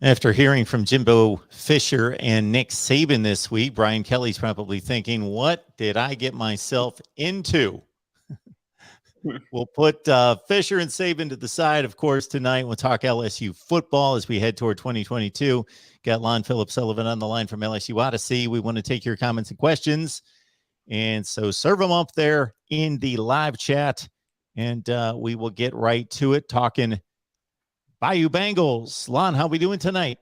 After hearing from Jimbo Fisher and Nick Saban this week, Brian Kelly's probably thinking, what did I get myself into? We'll put Fisher and Saban to the side, of course, tonight. We'll talk LSU football as we head toward 2022. Got Lonn Phillips-Sullivan on the line from LSU Odyssey. We want to take your comments and questions. And so serve them up there in the live chat. And we will get right to it, talking Bayou Bengals. Lonn, how we doing tonight?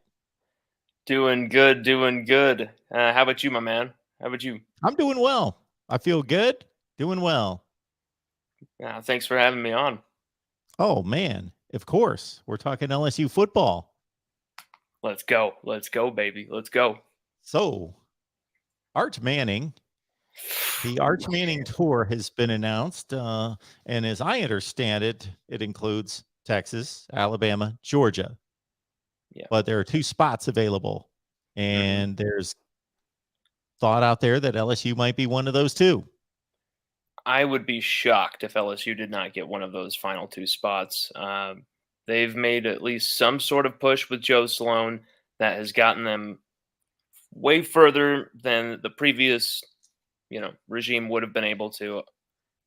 Doing good. How about you, my man? How about you? I'm doing well. I feel good. Doing well. Thanks for having me on. Oh, man. Of course. We're talking LSU football. Let's go. Let's go, baby. Let's go. So, Arch Manning. The Arch Manning tour has been announced. And as I understand it, it includes Texas, Alabama, Georgia. Yeah. But there are 2 spots available. And there's thought out there that LSU might be one of those 2. I would be shocked if LSU did not get one of those final 2 spots. They've made at least some sort of push with Joe Sloan that has gotten them way further than the previous, regime would have been able to.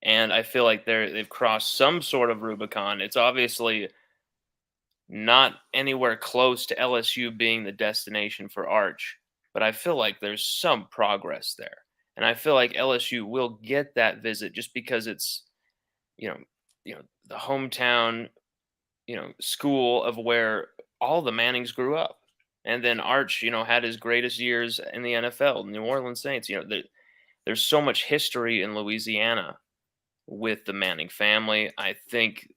And I feel like they've crossed some sort of Rubicon. It's obviously not anywhere close to LSU being the destination for Arch, but I feel like there's some progress there. And I feel like LSU will get that visit just because it's, the hometown, school of where all the Mannings grew up. And then Arch, had his greatest years in the NFL, New Orleans Saints. There's so much history in Louisiana with the Manning family. I think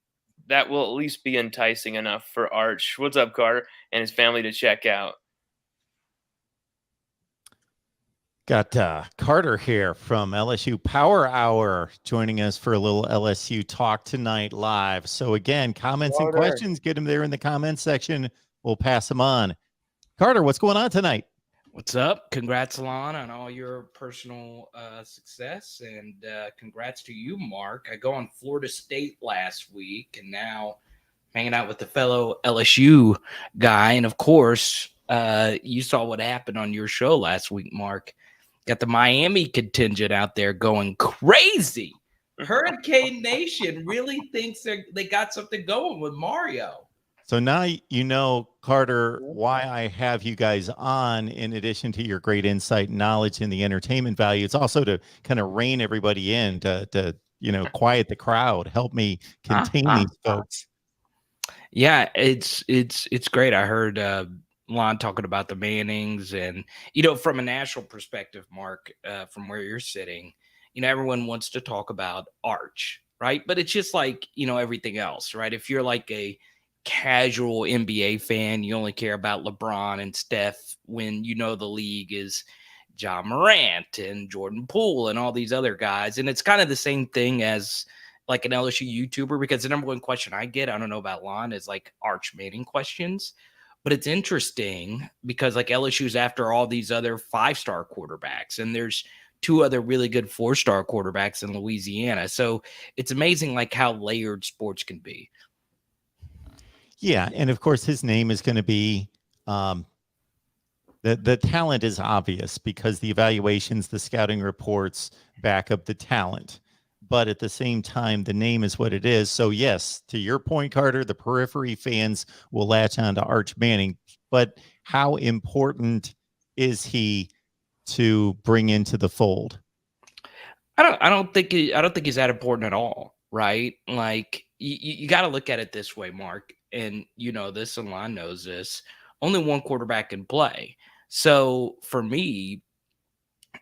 that will at least be enticing enough for Arch. What's up, Carter, and his family to check out? Got Carter here from LSU Power Hour joining us for a little LSU talk tonight live. So again, comments and questions, get them there in the comments section. We'll pass them on. Carter, what's going on tonight? What's up? Congrats, Lonn, on all your personal success, and congrats to you, Mark. I go on Florida State last week, and now hanging out with the fellow LSU guy. And of course, you saw what happened on your show last week, Mark. Got the Miami contingent out there going crazy. Hurricane Nation really thinks they got something going with Mario. So now you know, Carter, why I have you guys on. In addition to your great insight and knowledge and the entertainment value, it's also to kind of rein everybody in, to quiet the crowd, help me contain these folks. Yeah, it's great. I heard Lonn talking about the Mannings, and from a national perspective, Mark, from where you're sitting, everyone wants to talk about Arch, right? But it's just like everything else, right? If you're like a casual NBA fan, you only care about LeBron and Steph when the league is Ja Morant and Jordan Poole and all these other guys. And it's kind of the same thing as like an LSU YouTuber, because the number one question I get, I don't know about Lonn, is like Arch Manning questions. But it's interesting because like LSU's after all these other 5-star quarterbacks, and there's 2 other really good 4-star quarterbacks in Louisiana. So it's amazing like how layered sports can be. Yeah, and of course his name is going to be the talent is obvious because the evaluations, the scouting reports back up the talent. But at the same time, the name is what it is. So yes, to your point, Carter, the periphery fans will latch on to Arch Manning. But how important is he to bring into the fold? I don't think he's that important at all, right? Like you got to look at it this way, Mark. And this, and Lonn knows this, only one quarterback can play. So for me,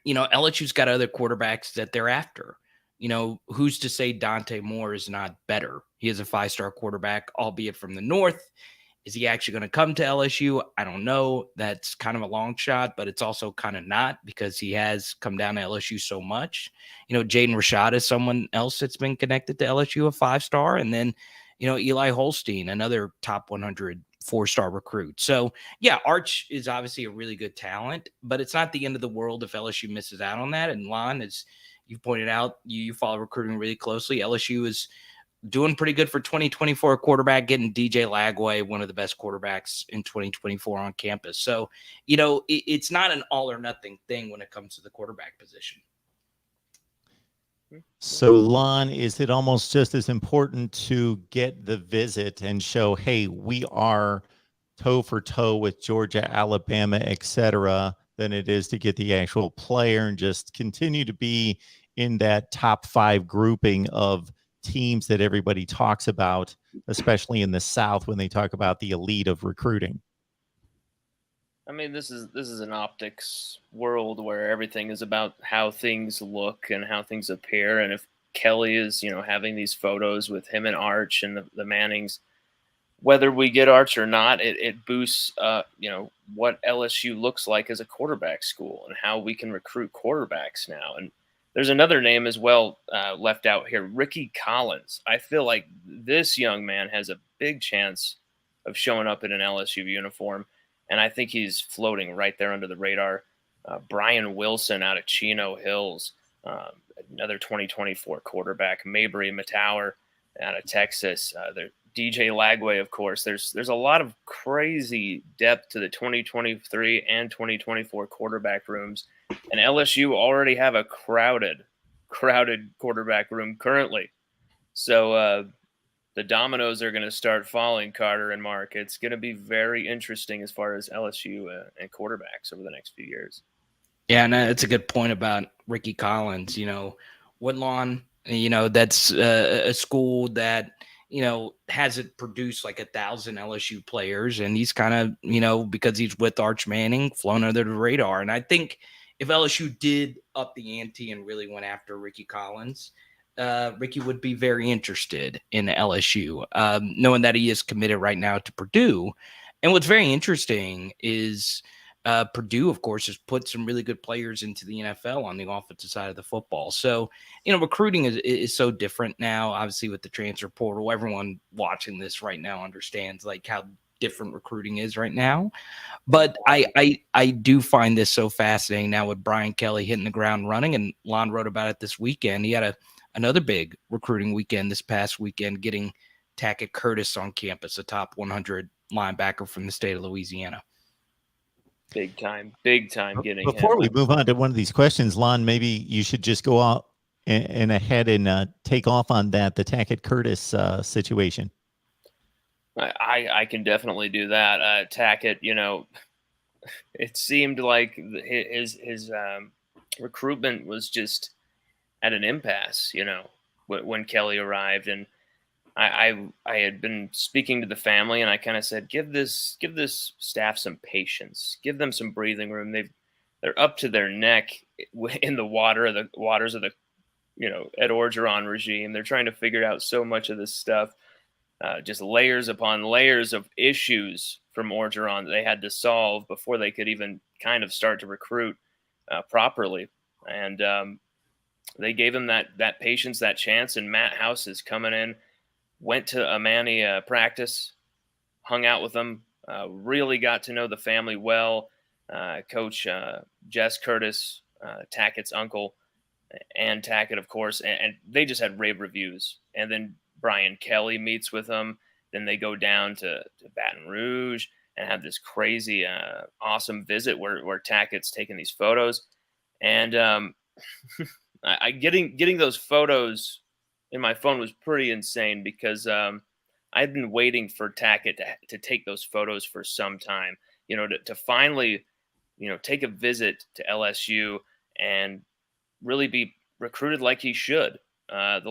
LSU's got other quarterbacks that they're after. Who's to say Dante Moore is not better? He is a 5-star quarterback, albeit from the north. Is he actually going to come to LSU? I don't know. That's kind of a long shot, but it's also kind of not, because he has come down to LSU so much. Jaden Rashad is someone else that's been connected to LSU, a 5-star. And then, Eli Holstein, another top 100 4-star recruit. So yeah, Arch is obviously a really good talent, but it's not the end of the world if LSU misses out on that. And Lonn, as you pointed out, you follow recruiting really closely. LSU is doing pretty good for 2024 quarterback, getting DJ Lagway, one of the best quarterbacks in 2024 on campus. So, it's not an all or nothing thing when it comes to the quarterback position. So, Lonn, is it almost just as important to get the visit and show, hey, we are toe for toe with Georgia, Alabama, etc., than it is to get the actual player and just continue to be in that top 5 grouping of teams that everybody talks about, especially in the South when they talk about the elite of recruiting? I mean, this is an optics world where everything is about how things look and how things appear. And if Kelly is, having these photos with him and Arch and the Mannings, whether we get Arch or not, it boosts, what LSU looks like as a quarterback school and how we can recruit quarterbacks now. And there's another name as well left out here, Ricky Collins. I feel like this young man has a big chance of showing up in an LSU uniform. And I think he's floating right there under the radar. Brian Wilson out of Chino Hills, another 2024 quarterback. Mabry Matower out of Texas. DJ Lagway, of course. There's a lot of crazy depth to the 2023 and 2024 quarterback rooms. And LSU already have a crowded quarterback room currently. So the dominoes are going to start falling, Carter and Mark. It's going to be very interesting as far as LSU and quarterbacks over the next few years. Yeah, and it's a good point about Ricky Collins. Woodlawn, that's a school that, hasn't produced like 1,000 LSU players. And he's kind of, because he's with Arch Manning, flown under the radar. And I think if LSU did up the ante and really went after Ricky Collins, Ricky would be very interested in LSU, knowing that he is committed right now to Purdue. And what's very interesting is Purdue, of course, has put some really good players into the NFL on the offensive side of the football. So, recruiting is so different now, obviously, with the transfer portal. Everyone watching this right now understands like how different recruiting is right now. But I do find this so fascinating now with Brian Kelly hitting the ground running, and Lonn wrote about it this weekend. He had another big recruiting weekend this past weekend, getting Tackett Curtis on campus, a top 100 linebacker from the state of Louisiana. Big time getting Before him. we move on to one of these questions, Lonn, maybe you should just go out and ahead and take off on the Tackett Curtis situation. I can definitely do that. Tackett, it seemed like his recruitment was just at an impasse, when Kelly arrived. And I had been speaking to the family, and I kind of said, give this staff some patience, give them some breathing room. They're up to their neck in the waters of the Ed Orgeron regime. They're trying to figure out so much of this stuff, just layers upon layers of issues from Orgeron that they had to solve before they could even kind of start to recruit properly. And they gave him that patience, that chance. And Matt House is coming in, went to a Manny practice, hung out with them, really got to know the family well. Coach Jess Curtis, Tackett's uncle, and Tackett, of course, and they just had rave reviews. And then Brian Kelly meets with them. Then they go down to Baton Rouge and have this crazy, awesome visit where Tackett's taking these photos. And getting those photos in my phone was pretty insane because I'd been waiting for Tackett to take those photos for some time, to finally, take a visit to LSU and really be recruited like he should. The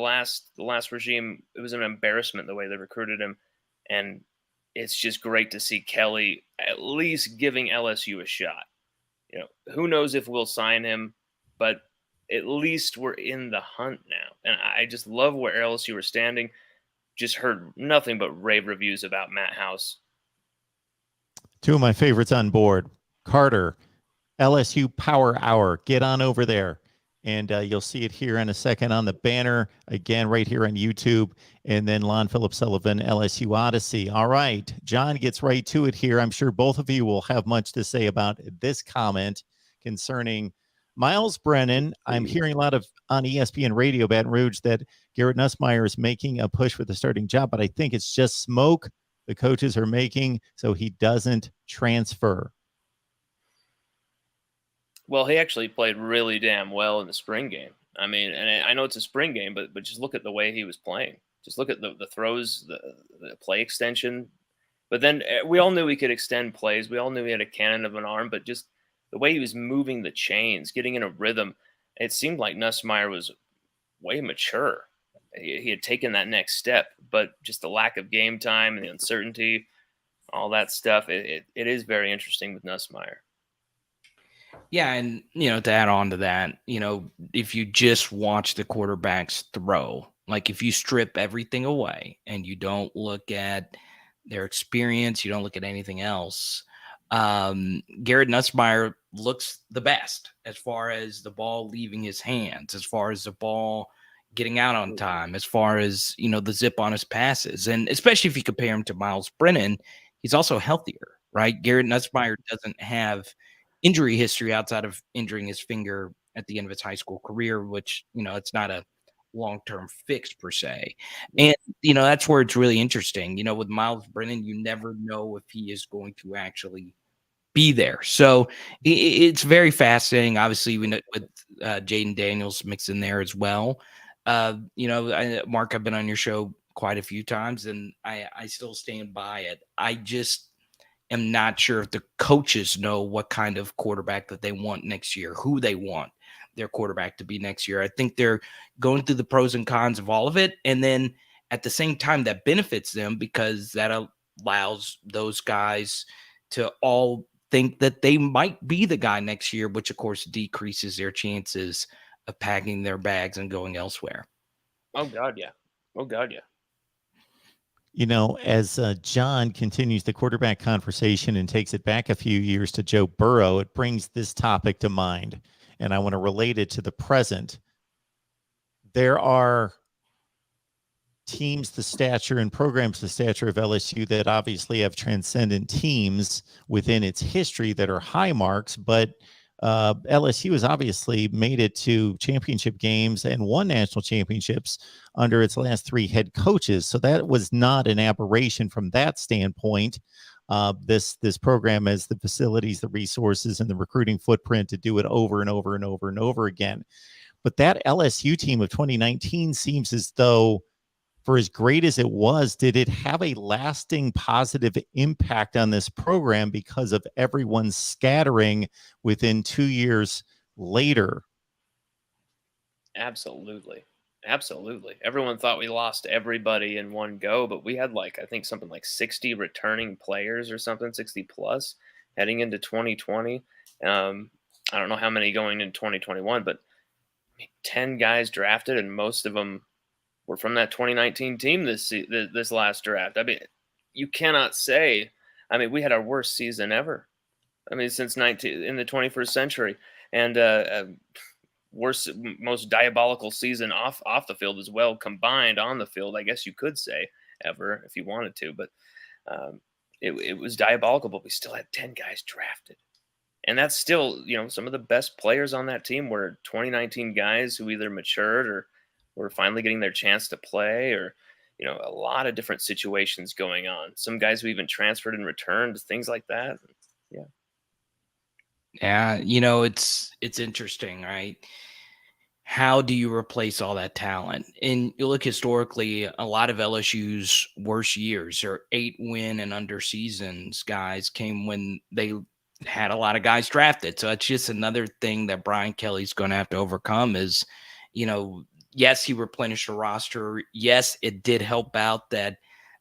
last regime, it was an embarrassment the way they recruited him. And it's just great to see Kelly at least giving LSU a shot. Who knows if we'll sign him, but at least we're in the hunt now. And I just love where LSU are standing. Just heard nothing but rave reviews about Matt House. Two of my favorites on board. Carter, LSU Power Hour. Get on over there. And you'll see it here in a second on the banner, again, right here on YouTube. And then Lonn, Phillips-Sullivan, LSU Odyssey. All right. John gets right to it here. I'm sure both of you will have much to say about this comment concerning Miles Brennan. I'm hearing a lot of on ESPN Radio Baton Rouge that Garrett Nutsmeyer is making a push for the starting job, but I think it's just smoke the coaches are making so he doesn't transfer. Well, he actually played really damn well in the spring game. I mean, and I know it's a spring game, but just look at the way he was playing. Just look at the throws, the play extension. But then we all knew he could extend plays. We all knew he had a cannon of an arm, but just the way he was moving the chains, getting in a rhythm, it seemed like Nussmeier was way mature. He had taken that next step, but just the lack of game time and the uncertainty, all that stuff, it is very interesting with Nussmeier. Yeah, and to add on to that, if you just watch the quarterbacks throw, like if you strip everything away and you don't look at their experience, you don't look at anything else, Garrett Nutsmeyer looks the best as far as the ball leaving his hands, as far as the ball getting out on time, as far as the zip on his passes, and especially if you compare him to Miles Brennan, he's also healthier, right? Garrett Nutsmeyer doesn't have injury history outside of injuring his finger at the end of his high school career, which, it's not a long-term fix per se. And, that's where it's really interesting. With Miles Brennan, you never know if he is going to actually be there. So it's very fascinating. Obviously, we know with Jaden Daniels mixed in there as well. Mark, I've been on your show quite a few times, and I still stand by it. I just am not sure if the coaches know what kind of quarterback that they want next year, who they want their quarterback to be next year. I think they're going through the pros and cons of all of it. And then at the same time, that benefits them because that allows those guys to all think that they might be the guy next year, which of course decreases their chances of packing their bags and going elsewhere. Oh God, yeah. Oh God, yeah. As John continues the quarterback conversation and takes it back a few years to Joe Burrow, it brings this topic to mind, and I want to relate it to the present. There are teams the stature and programs the stature of LSU that obviously have transcendent teams within its history that are high marks, but LSU has obviously made it to championship games and won national championships under its last three head coaches. So that was not an aberration from that standpoint. This program has the facilities, the resources, and the recruiting footprint to do it over and over and over and over again. But that LSU team of 2019 seems as though, for as great as it was, did it have a lasting positive impact on this program because of everyone scattering within 2 years later? Absolutely. Absolutely. Everyone thought we lost everybody in one go, but we had I think something like 60 returning players or something, 60 plus heading into 2020. I don't know how many going in 2021, but 10 guys drafted, and most of them were from that 2019 team this last draft. I mean, you cannot say. I mean, we had our worst season ever. I mean, since in the 21st century, and worst, most diabolical season off the field as well, combined on the field, I guess you could say, ever if you wanted to. But it was diabolical. But we still had 10 guys drafted, and that's still some of the best players on that team were 2019 guys who either matured or were finally getting their chance to play, or a lot of different situations going on. Some guys who even transferred and returned, things like that. Yeah, it's interesting, right? How do you replace all that talent? And you look historically, a lot of LSU's worst years or 8-win and under seasons guys came when they had a lot of guys drafted. So it's just another thing that Brian Kelly's going to have to overcome is, yes, he replenished the roster. Yes, it did help out that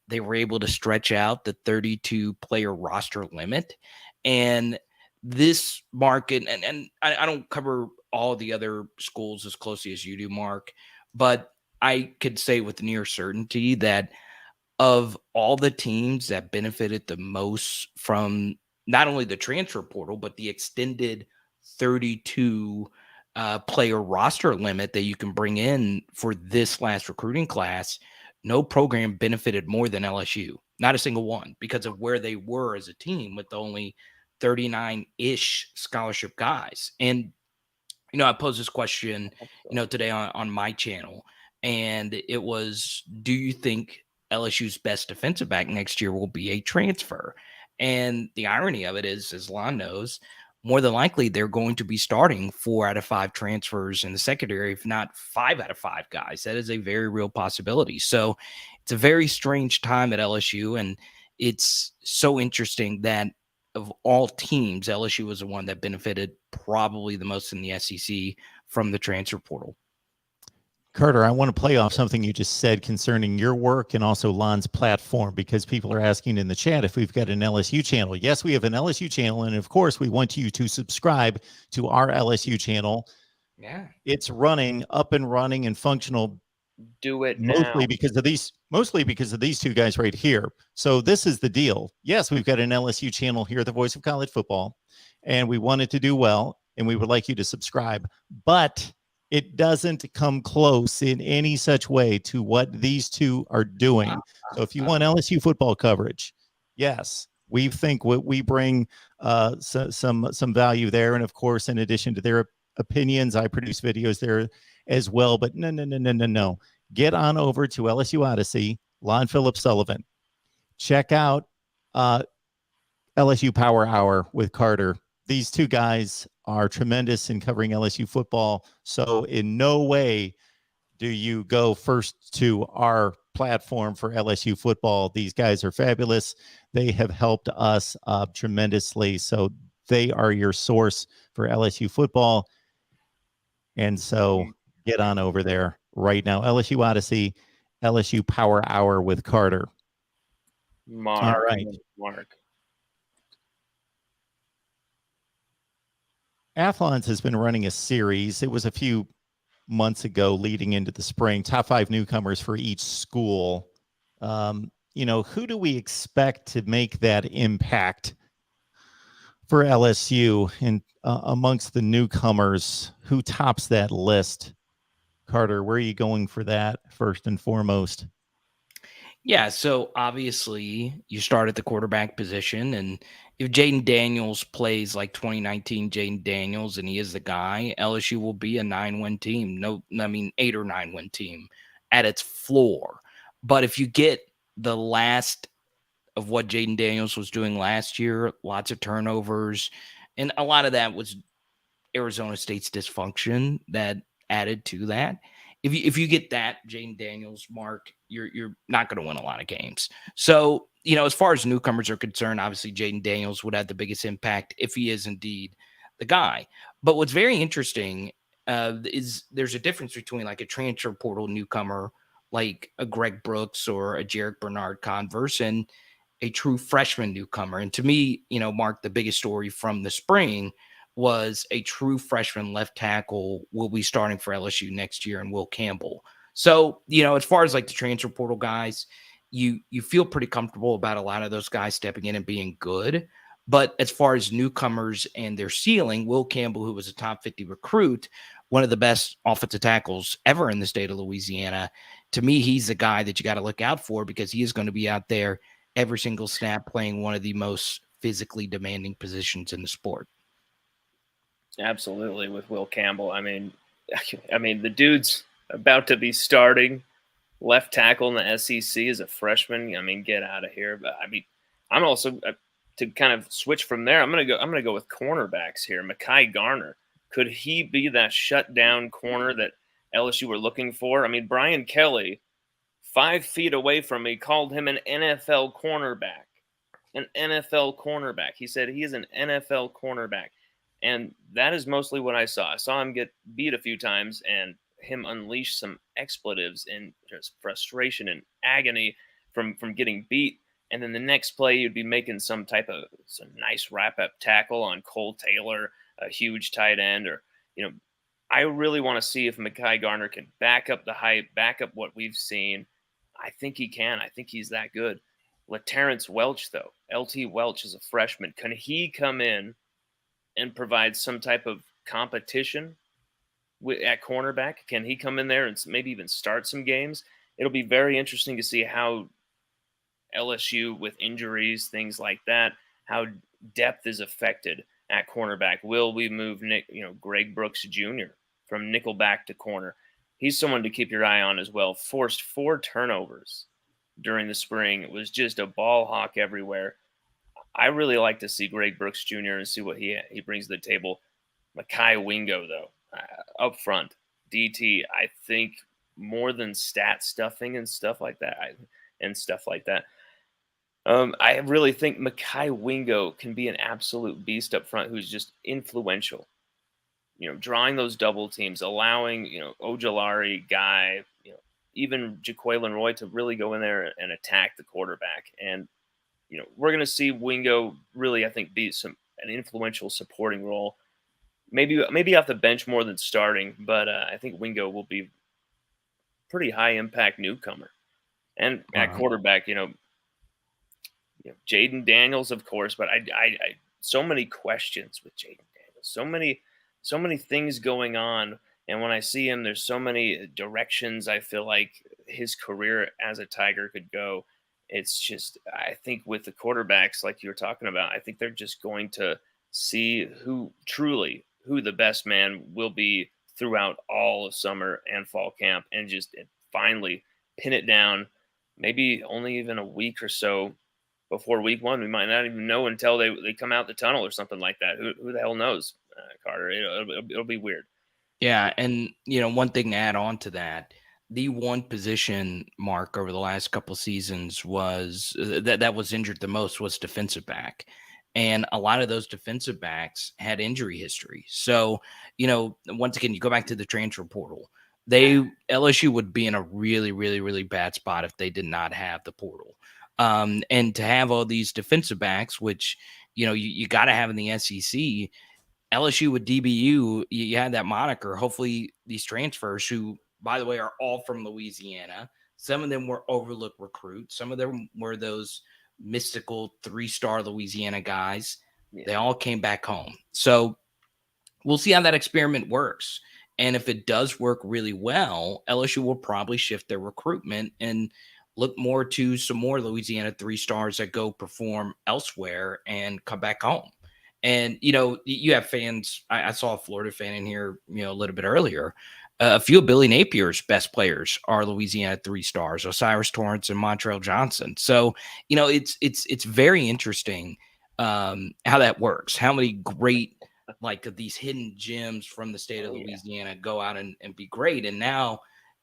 they were able to stretch out the 32-player roster limit. And this market, and I don't cover all the other schools as closely as you do, Mark, but I could say with near certainty that of all the teams that benefited the most from not only the transfer portal, but the extended 32 player roster limit that you can bring in for this last recruiting class, no program benefited more than LSU. Not a single one, because of where they were as a team with only 39-ish scholarship guys. And, I posed this question, today on my channel, and it was, do you think LSU's best defensive back next year will be a transfer? And the irony of it is, as Lonn knows, more than likely they're going to be starting 4 out of 5 transfers in the secondary, if not 5 out of 5 guys. That is a very real possibility. So it's a very strange time at LSU, and it's so interesting that of all teams, LSU was the one that benefited probably the most in the SEC from the transfer portal. Carter, I want to play off something you just said concerning your work and also Lonn's platform, because people are asking in the chat if we've got an LSU channel. Yes, we have an LSU channel. And of course, we want you to subscribe to our LSU channel. Yeah. It's running, up and running and functional. Do it mostly now. because of these two guys right here. So this is the deal. Yes, we've got an LSU channel here, the Voice of College Football, and we want it to do well, and we would like you to subscribe, but it doesn't come close in any such way to what these two are doing. So if you want LSU football coverage, yes, we think what we bring some value there. And of course, in addition to their opinions, I produce videos there as well. But no. Get on over to LSU Odyssey, Lonn Phillips-Sullivan. Check out LSU Power Hour with Carter. These two guys are tremendous in covering LSU football. So in no way do you go first to our platform for LSU football. These guys are fabulous. They have helped us tremendously. So they are your source for LSU football. And so get on over there right now. LSU Odyssey, LSU Power Hour with Carter. Mark. All right. Mark. Athlons has been running a series. It was a few months ago leading into the spring. Top 5 newcomers for each school. Who do we expect to make that impact for LSU? And amongst the newcomers, who tops that list? Carter, where are you going for that first and foremost? Yeah, so obviously you start at the quarterback position, and if Jaden Daniels plays like 2019 Jaden Daniels and he is the guy, LSU will be a 9-win team. 8 or 9-win team at its floor. But if you get the last of what Jaden Daniels was doing last year, lots of turnovers, and a lot of that was Arizona State's dysfunction that added to that. If you get that Jaden Daniels mark, you're not going to win a lot of games. So, as far as newcomers are concerned, obviously Jaden Daniels would have the biggest impact if he is indeed the guy. But what's very interesting is there's a difference between like a transfer portal newcomer like a Greg Brooks or a Jarek Bernard-Converse and a true freshman newcomer. And to me, Mark, the biggest story from the spring was a true freshman left tackle will be starting for LSU next year, and Will Campbell. So, as far as like the transfer portal guys, you feel pretty comfortable about a lot of those guys stepping in and being good. But as far as newcomers and their ceiling, Will Campbell, who was a top 50 recruit, one of the best offensive tackles ever in the state of Louisiana, to me, he's the guy that you got to look out for because he is going to be out there every single snap playing one of the most physically demanding positions in the sport. Absolutely, with Will Campbell. I mean, the dude's about to be starting left tackle in the SEC as a freshman. I mean, get out of here. But I'm also to kind of switch from there. I'm gonna go with cornerbacks here. Mekhi Garner, could he be that shutdown corner that LSU were looking for? I mean, Brian Kelly, 5 feet away from me, called him an NFL cornerback. An NFL cornerback. He said he is an NFL cornerback. And that is mostly what I saw. I saw him get beat a few times and him unleash some expletives and just frustration and agony from getting beat. And then the next play, you'd be making some nice wrap-up tackle on Cole Taylor, a huge tight end. Or, I really want to see if Mekhi Garner can back up the hype, back up what we've seen. I think he can. I think he's that good. LaTerrence Welch, though. LT Welch is a freshman. Can he come in and provide some type of competition at cornerback? Can he come in there and maybe even start some games? It'll be very interesting to see how LSU, with injuries, things like that, how depth is affected at cornerback. Will we move Greg Brooks Jr. from nickelback to corner? he's someone to keep your eye on as well. Forced 4 turnovers during the spring. It was just a ball hawk everywhere. I really like to see Greg Brooks Jr. and see what he brings to the table. Mekhi Wingo, though, up front, DT, I think more than stat stuffing and stuff like that, I really think Mekhi Wingo can be an absolute beast up front who's just influential. Drawing those double teams, allowing, Ojulari, Guy, even Jaquelin Roy to really go in there and attack the quarterback. And, we're going to see Wingo really, I think, be an influential supporting role. Maybe off the bench more than starting, but I think Wingo will be pretty high impact newcomer. And at quarterback, Jaden Daniels, of course, but I so many questions with Jaden Daniels, so many things going on, and when I see him, there's so many directions I feel like his career as a Tiger could go. It's just, I think with the quarterbacks, like you were talking about, I think they're just going to see who the best man will be throughout all of summer and fall camp, and just finally pin it down. Maybe only even a week or so before week 1, we might not even know until they come out the tunnel or something like that. Who the hell knows, Carter? It'll be weird. Yeah, and one thing to add on to that, the one position, Mark, over the last couple seasons was that was injured the most was defensive back. And a lot of those defensive backs had injury history. So, once again, you go back to the transfer portal. LSU would be in a really, really, really bad spot if they did not have the portal. And to have all these defensive backs, which, you got to have in the SEC, LSU with DBU, you had that moniker. Hopefully these transfers, who, by the way, are all from Louisiana, some of them were overlooked recruits. Some of them were those mystical 3-star Louisiana guys. Yeah. They all came back home. So we'll see how that experiment works. And if it does work really well, LSU will probably shift their recruitment and look more to some more Louisiana 3-stars that go perform elsewhere and come back home. And, you have fans. I saw a Florida fan in here, a little bit earlier. A few of Billy Napier's best players are Louisiana 3-stars, Osiris Torrance and Montrell Johnson. So, it's very interesting how that works. How many great, these hidden gems from the state of Louisiana go out and be great. And now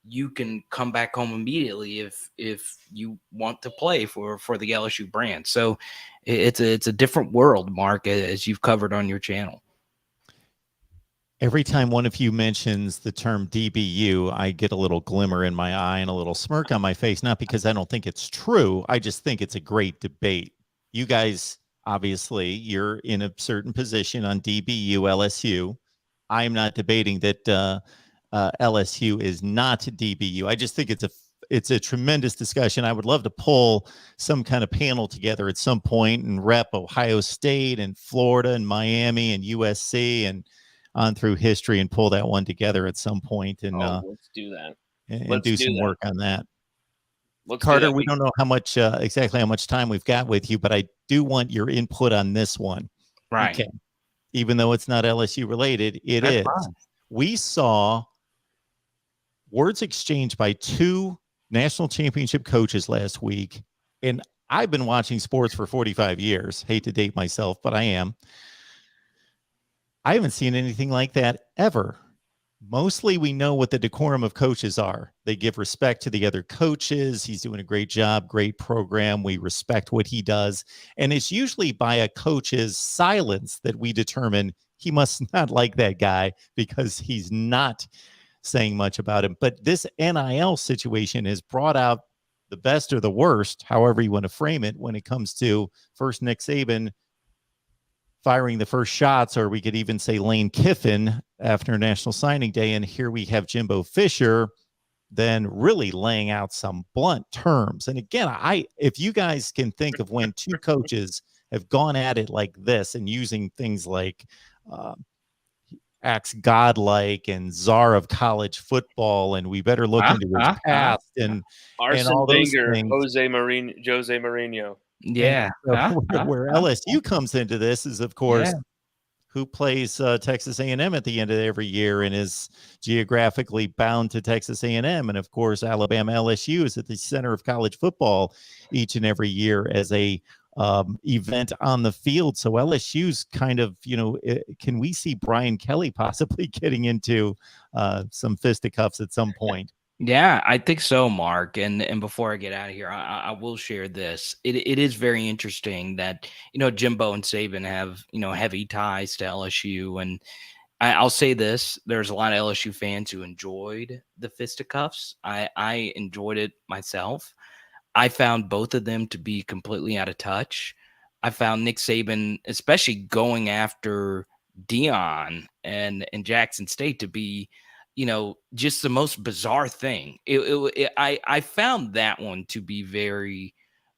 you can come back home immediately if you want to play for the LSU brand. So it's a different world, Mark, as you've covered on your channel. Every time one of you mentions the term DBU, I get a little glimmer in my eye and a little smirk on my face, not because I don't think it's true. I just think it's a great debate. You guys, obviously, you're in a certain position on DBU, LSU. I'm not debating that LSU is not DBU. I just think it's a tremendous discussion. I would love to pull some kind of panel together at some point and rep Ohio State and Florida and Miami and USC and on through history and pull that one together at some point and let's do that and do some work on that. Carter, we don't know how much exactly how much time we've got with you, but I do want your input on this one. Right. Okay. Even though it's not LSU related, it is. Fine. We saw words exchanged by 2 national championship coaches last week, and I've been watching sports for 45 years. Hate to date myself, but I am. I haven't seen anything like that ever. Mostly we know what the decorum of coaches are. They give respect to the other coaches. He's doing a great job, great program. We respect what he does. And it's usually by a coach's silence that we determine he must not like that guy because he's not saying much about him. But this NIL situation has brought out the best or the worst, however you want to frame it, when it comes to first Nick Saban firing the first shots, or we could even say Lane Kiffin after National Signing Day. And here we have Jimbo Fisher then really laying out some blunt terms. And again, if you guys can think of when 2 coaches have gone at it like this and using things like acts godlike and czar of college football, and we better look into his past and all those things. Jose Mourinho. Yeah. So where LSU comes into this is, of course, who plays Texas A&M at the end of every year and is geographically bound to Texas A&M. And of course, Alabama LSU is at the center of college football each and every year as a event on the field. So LSU's kind of, can we see Brian Kelly possibly getting into some fisticuffs at some point? Yeah, I think so, Mark. And before I get out of here, I will share this. It is very interesting that Jimbo and Saban have heavy ties to LSU, and I'll say this: there's a lot of LSU fans who enjoyed the fisticuffs. I enjoyed it myself. I found both of them to be completely out of touch. I found Nick Saban, especially going after Dion and Jackson State, to be just the most bizarre thing. I found that one to be very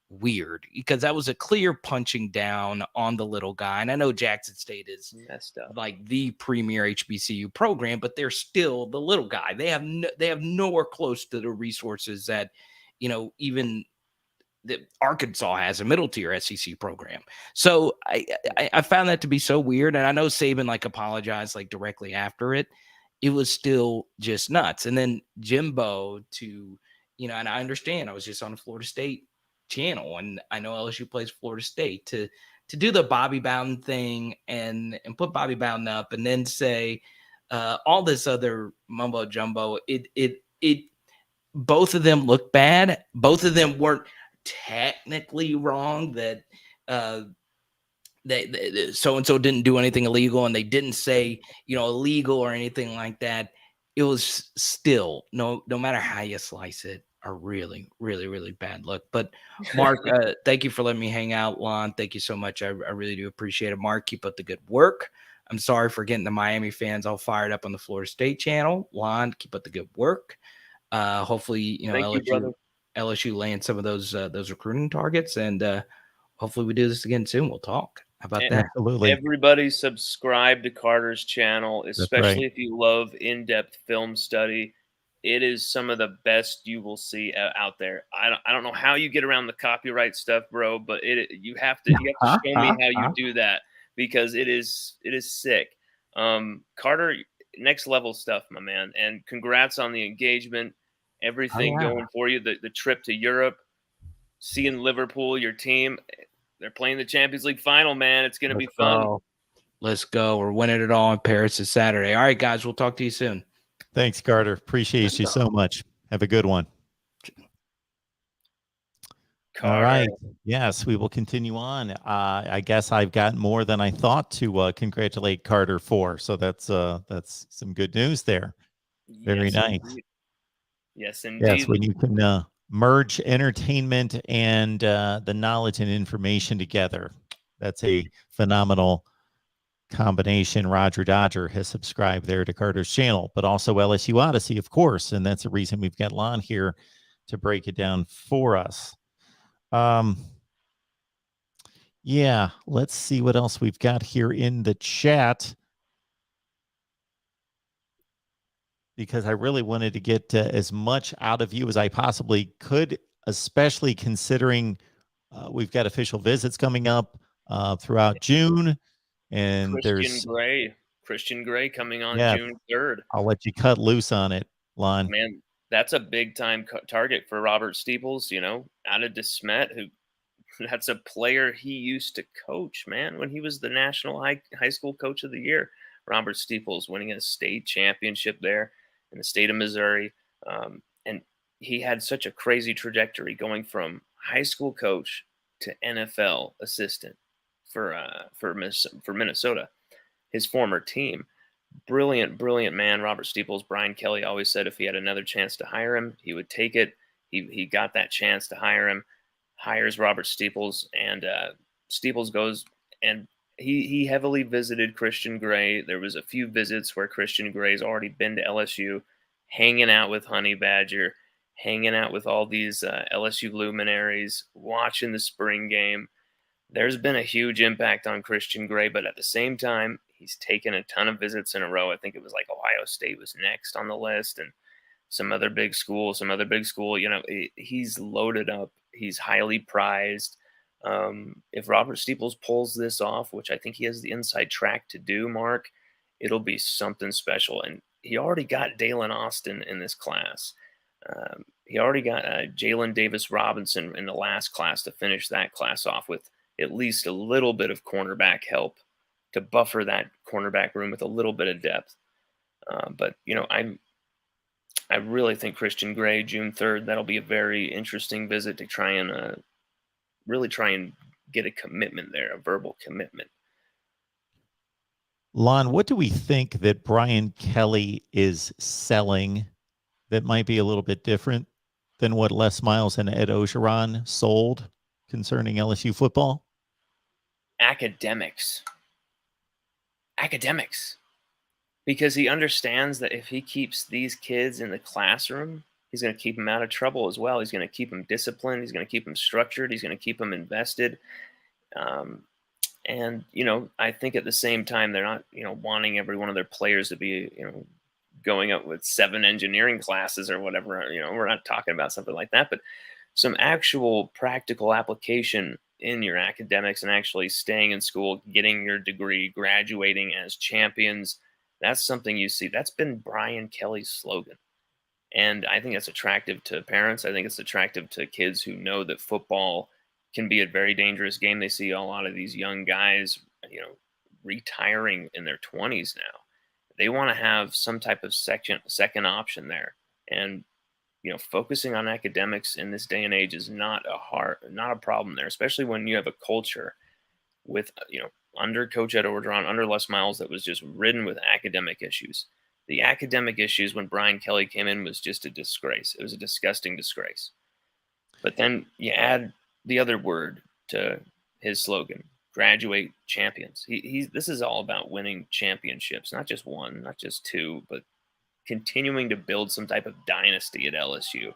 weird because that was a clear punching down on the little guy. And I know Jackson State is messed up, like the premier HBCU program, but they're still the little guy. They have nowhere close to the resources that even that Arkansas has, a middle tier SEC program. So I found that to be so weird. And I know Saban apologized directly after it. It was still just nuts. And then Jimbo and I understand, I was just on the Florida State channel and I know LSU plays Florida State, to do the Bobby Bowden thing and put Bobby Bowden up and then say all this other mumbo jumbo. It both of them look bad. Both of them weren't technically wrong that they so-and-so didn't do anything illegal, and they didn't say illegal or anything like that. It was still no matter how you slice it, a really, really, really bad look. But Mark, thank you for letting me hang out. Lonn, thank you so much. I really do appreciate it. Mark, keep up the good work. I'm sorry for getting the Miami fans all fired up on the Florida State channel. Lonn, keep up the good work. Hopefully, LSU land some of those recruiting targets, and hopefully we do this again soon. We'll talk. How about that? Absolutely. Everybody subscribe to Carter's channel, especially if you love in-depth film study. It is some of the best you will see out there. I don't know how you get around the copyright stuff, bro, but you have to show me how you do that, because it is sick. Carter, next level stuff, my man. And congrats on the engagement, everything going for you. The trip to Europe, seeing Liverpool, your team. They're playing the Champions League final, man. It's going to be fun. Let's go. We're winning it all in Paris this Saturday. All right, guys. We'll talk to you soon. Thanks, Carter. Appreciate you so much. Have a good one. Carter. All right. Yes, we will continue on. I guess I've got more than I thought to congratulate Carter for. So that's some good news there. Very nice. Indeed. Yes, indeed. Yes, when you can merge entertainment and the knowledge and information together. That's a phenomenal combination. Roger Dodger has subscribed there to Carter's channel, but also LSU Odyssey, of course. And that's the reason we've got Lonn here to break it down for us. Yeah, let's see what else we've got here in the chat, because I really wanted to get as much out of you as I possibly could, especially considering we've got official visits coming up throughout June. And Christian Gray coming on June 3rd. I'll let you cut loose on it, Lonn. Man, that's a big-time target for Robert Steeples, out of DeSmet, that's a player he used to coach, man, when he was the National High School Coach of the Year. Robert Steeples winning a state championship there in the state of Missouri. And he had such a crazy trajectory going from high school coach to NFL assistant for Minnesota, his former team. Brilliant man, Robert Steeples. Brian Kelly always said if he had another chance to hire him, he would take it. He got that chance to hire him, hires Robert Steeples, and Steeples goes and he heavily visited Christian Gray. There was a few visits where Christian Gray's already been to LSU, hanging out with Honey Badger, hanging out with all these LSU luminaries, watching the spring game. There's been a huge impact on Christian Gray, but at the same time, he's taken a ton of visits in a row. I think it was Ohio State was next on the list, and some other big school. He's loaded up. He's highly prized. If Robert Steeples pulls this off, which I think he has the inside track to do, Mark, it'll be something special. And he already got Dalen Austin in this class. He already got Jalen Davis Robinson in the last class to finish that class off with at least a little bit of cornerback help to buffer that cornerback room with a little bit of depth. But I really think Christian Gray, June 3rd, that'll be a very interesting visit to try and really try and get a commitment there, a verbal commitment. Lonn, what do we think that Brian Kelly is selling that might be a little bit different than what Les Miles and Ed Orgeron sold concerning LSU football? Academics. Because he understands that if he keeps these kids in the classroom, he's going to keep them out of trouble as well. He's going to keep them disciplined. He's going to keep them structured. He's going to keep them invested. And, I think at the same time, they're not, wanting every one of their players to be, going up with 7 engineering classes or whatever. We're not talking about something like that, but some actual practical application in your academics and actually staying in school, getting your degree, graduating as champions. That's something you see. That's been Brian Kelly's slogan. And I think that's attractive to parents. I think it's attractive to kids who know that football can be a very dangerous game. They see a lot of these young guys, retiring in their 20s now. They want to have some type of second option there. And, focusing on academics in this day and age is not a problem there, especially when you have a culture with, under Coach Ed Orgeron, under Les Miles, that was just ridden with academic issues. The academic issues when Brian Kelly came in was just a disgrace. It was a disgusting disgrace. But then you add the other word to his slogan: graduate champions. This is all about winning championships, not just one, not just 2, but continuing to build some type of dynasty at LSU.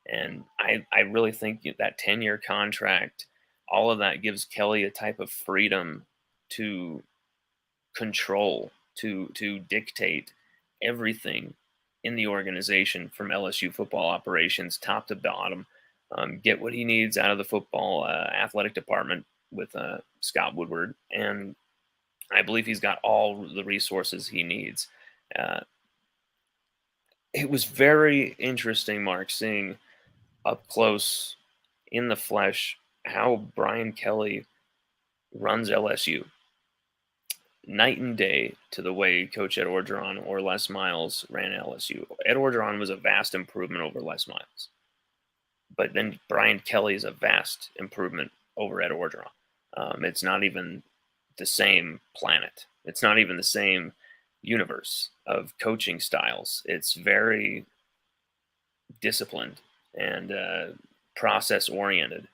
And I really think that 10-year contract, all of that gives Kelly a type of freedom to control, to dictate everything in the organization from LSU football operations, top to bottom, get what he needs out of the football athletic department with Scott Woodward. And I believe he's got all the resources he needs. It was very interesting, Mark, seeing up close in the flesh how Brian Kelly runs LSU. Night and day to the way Coach Ed Orgeron or Les Miles ran LSU. Ed Orgeron was a vast improvement over Les Miles. But then Brian Kelly is a vast improvement over Ed Orgeron. It's not even the same planet. It's not even the same universe of coaching styles. It's very disciplined and process oriented,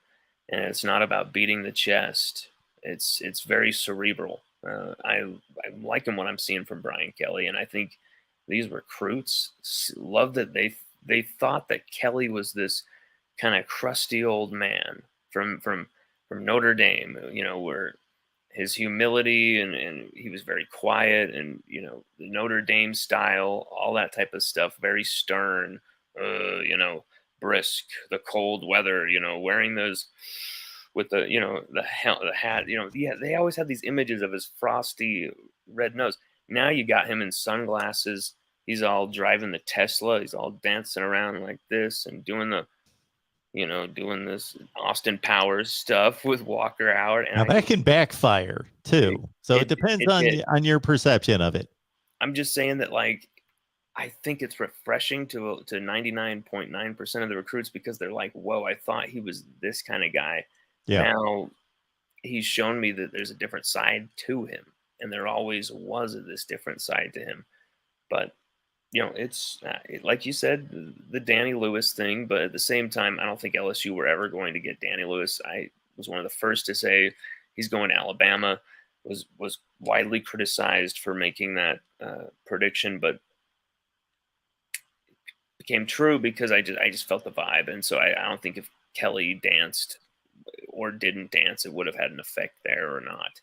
and it's not about beating the chest. It's very cerebral. I'm liking what I'm seeing from Brian Kelly, and I think these recruits love that they thought that Kelly was this kind of crusty old man from Notre Dame, where his humility and he was very quiet, and the Notre Dame style, all that type of stuff, very stern, brisk, the cold weather, wearing those with the the hat, they always had these images of his frosty red nose. Now you got him in sunglasses. He's all driving the Tesla. He's all dancing around like this and doing this Austin Powers stuff with Walker Howard. And now that can backfire too. So it depends on your perception of it. I'm just saying that, I think it's refreshing to 99.9% of the recruits, because they're like, whoa, I thought he was this kind of guy. Yeah. Now he's shown me that there's a different side to him, and there always was this different side to him. But it's like you said, the Danny Lewis thing. But at the same time, I don't think LSU were ever going to get Danny Lewis. I was one of the first to say he's going to Alabama. Was widely criticized for making that prediction, but it became true because I just felt the vibe. And so I don't think if Kelly danced or didn't dance, it would have had an effect there or not.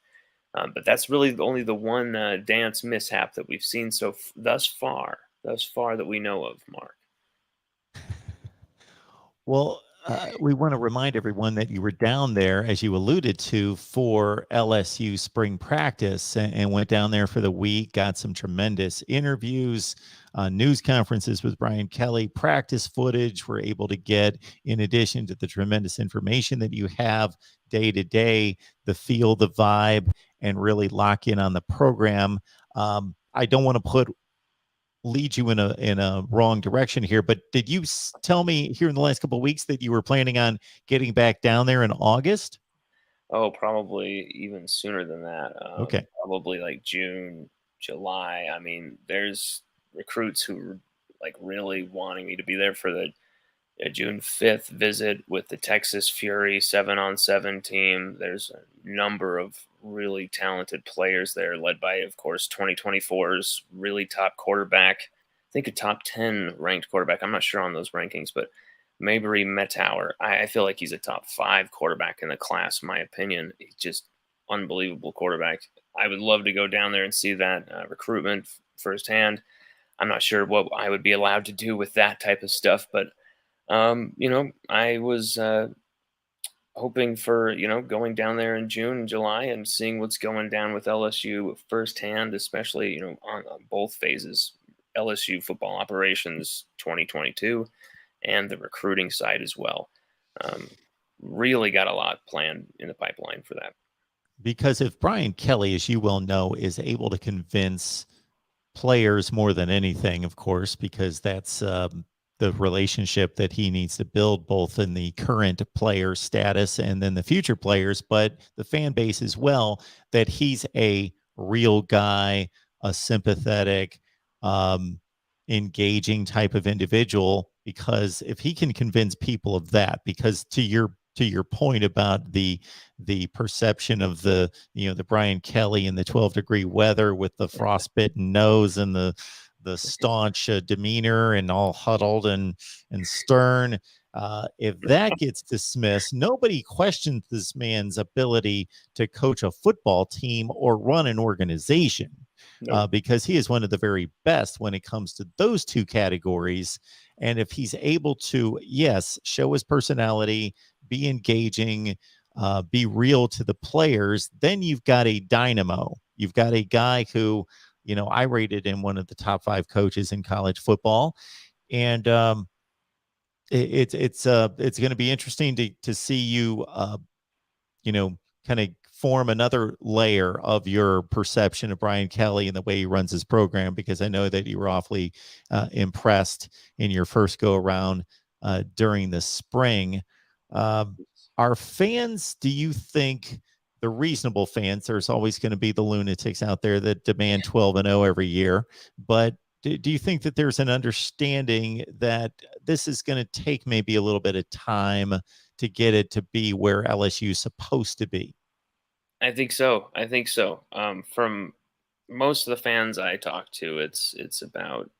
But that's really only the one dance mishap that we've seen thus far that we know of, Mark. Well, We want to remind everyone that you were down there, as you alluded to, for LSU spring practice and went down there for the week, got some tremendous interviews, news conferences with Brian Kelly, practice footage we're able to get, in addition to the tremendous information that you have day to day, the feel, the vibe, and really lock in on the program. I don't want to lead you in a wrong direction here, but did you tell me here in the last couple of weeks that you were planning on getting back down there in August? Oh, probably even sooner than that. Okay. Probably like June, July. I mean, there's recruits who are like really wanting me to be there for the June 5th visit with the Texas Fury 7-on-7 team. There's a number of really talented players there, led by, of course, 2024's really top quarterback. I think a top 10 ranked quarterback. I'm not sure on those rankings, but Mabry Mettauer. I feel like he's a top 5 quarterback in the class, in my opinion. He's just unbelievable quarterback. I would love to go down there and see that recruitment firsthand. I'm not sure what I would be allowed to do with that type of stuff, but I was hoping for, going down there in June and July and seeing what's going down with LSU firsthand, especially, on both phases, LSU football operations 2022 and the recruiting side as well. Really got a lot planned in the pipeline for that. Because if Brian Kelly, as you well know, is able to convince players more than anything, of course, because that's the relationship that he needs to build both in the current player status and then the future players, but the fan base as well, that he's a real guy, a sympathetic, engaging type of individual. Because if he can convince people of that, because to your point about the perception of the Brian Kelly and the 12-degree weather with the frostbitten nose and the staunch demeanor and all huddled and stern. If that gets dismissed, nobody questions this man's ability to coach a football team or run an organization, because he is one of the very best when it comes to those two categories. And if he's able to, yes, show his personality, be engaging, be real to the players, then you've got a dynamo. You've got a guy who, I rated in one of the top 5 coaches in college football, and it's going to be interesting to see you, kind of form another layer of your perception of Brian Kelly and the way he runs his program, because I know that you were awfully impressed in your first go around during the spring. Are fans, do you think, the reasonable fans, there's always going to be the lunatics out there that demand 12-0 every year, but do you think that there's an understanding that this is going to take maybe a little bit of time to get it to be where LSU is supposed to be? I think so. From most of the fans I talk to, it's about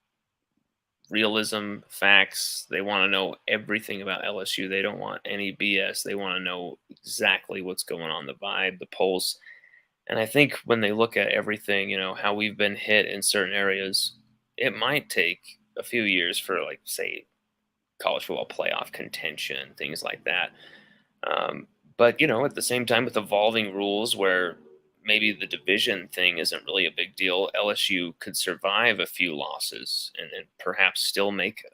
realism, facts. They want to know everything about LSU. They don't want any BS. They want to know exactly what's going on, the vibe, the pulse. And I think when they look at everything, how we've been hit in certain areas, it might take a few years for, like, say, college football playoff contention, things like that. But, at the same time, with evolving rules where maybe the division thing isn't really a big deal, LSU could survive a few losses and perhaps still make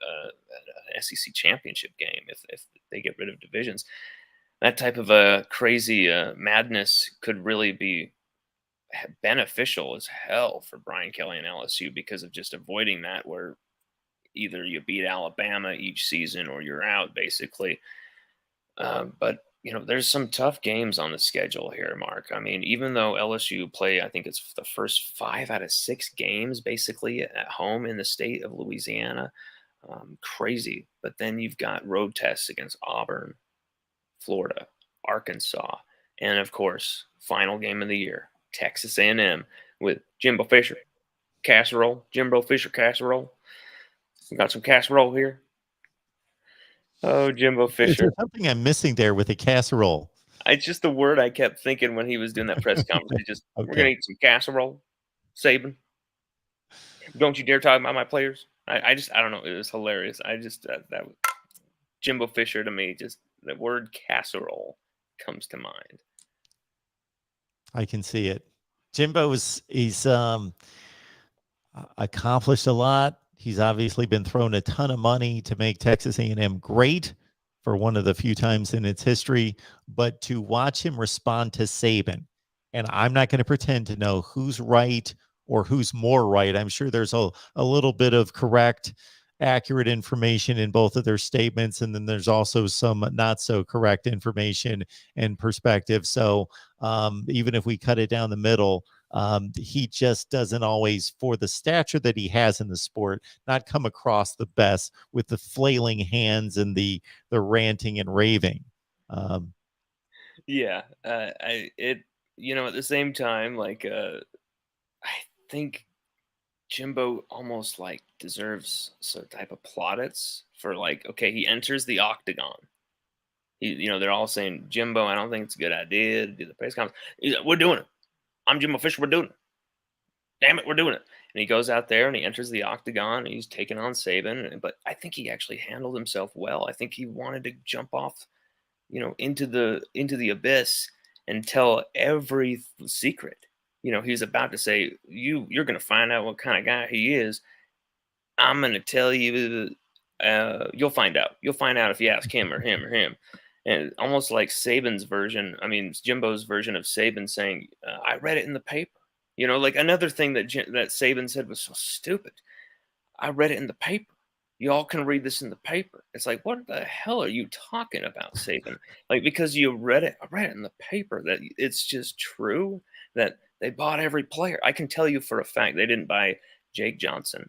an SEC championship game if they get rid of divisions. That type of a crazy madness could really be beneficial as hell for Brian Kelly and LSU, because of just avoiding that, where either you beat Alabama each season or you're out, basically. But there's some tough games on the schedule here, Mark. I mean, even though LSU play, I think it's the first 5 out of 6 games basically at home in the state of Louisiana. Crazy. But then you've got road tests against Auburn, Florida, Arkansas, and of course, final game of the year, Texas A&M with Jimbo Fisher casserole. Jimbo Fisher casserole. We got some casserole here. Oh, Jimbo Is Fisher. there something I'm missing there with a casserole? It's just the word I kept thinking when he was doing that press conference. We're going to eat some casserole, Saban. Don't you dare talk about my players. I don't know. It was hilarious. that was Jimbo Fisher to me, just the word casserole comes to mind. I can see it. He's accomplished a lot. He's obviously been thrown a ton of money to make Texas A&M great for one of the few times in its history. But to watch him respond to Saban, and I'm not going to pretend to know who's right or who's more right. I'm sure there's a little bit of correct, accurate information in both of their statements. And then there's also some not so correct information and perspective. So even if we cut it down the middle, he just doesn't always, for the stature that he has in the sport, not come across the best with the flailing hands and the ranting and raving. Yeah, at the same time, like I think Jimbo almost like deserves some type of plaudits for like, okay, he enters the octagon. They're all saying, Jimbo, I don't think it's a good idea to do the press conference. He's like, we're doing it. I'm Jimbo Fisher. We're doing it. Damn it, we're doing it. And he goes out there and he enters the octagon and he's taking on Saban. But I think he actually handled himself well. I think he wanted to jump off, into the abyss and tell every secret. He's about to say, you're going to find out what kind of guy he is. I'm going to tell you. You'll find out. You'll find out if you ask him or him or him. And almost like Saban's version. I mean, Jimbo's version of Saban saying, "I read it in the paper." Like another thing that Saban said was so stupid. I read it in the paper. Y'all can read this in the paper. It's like, what the hell are you talking about, Saban? Like, because you read it, I read it in the paper that it's just true that they bought every player. I can tell you for a fact they didn't buy Jake Johnson,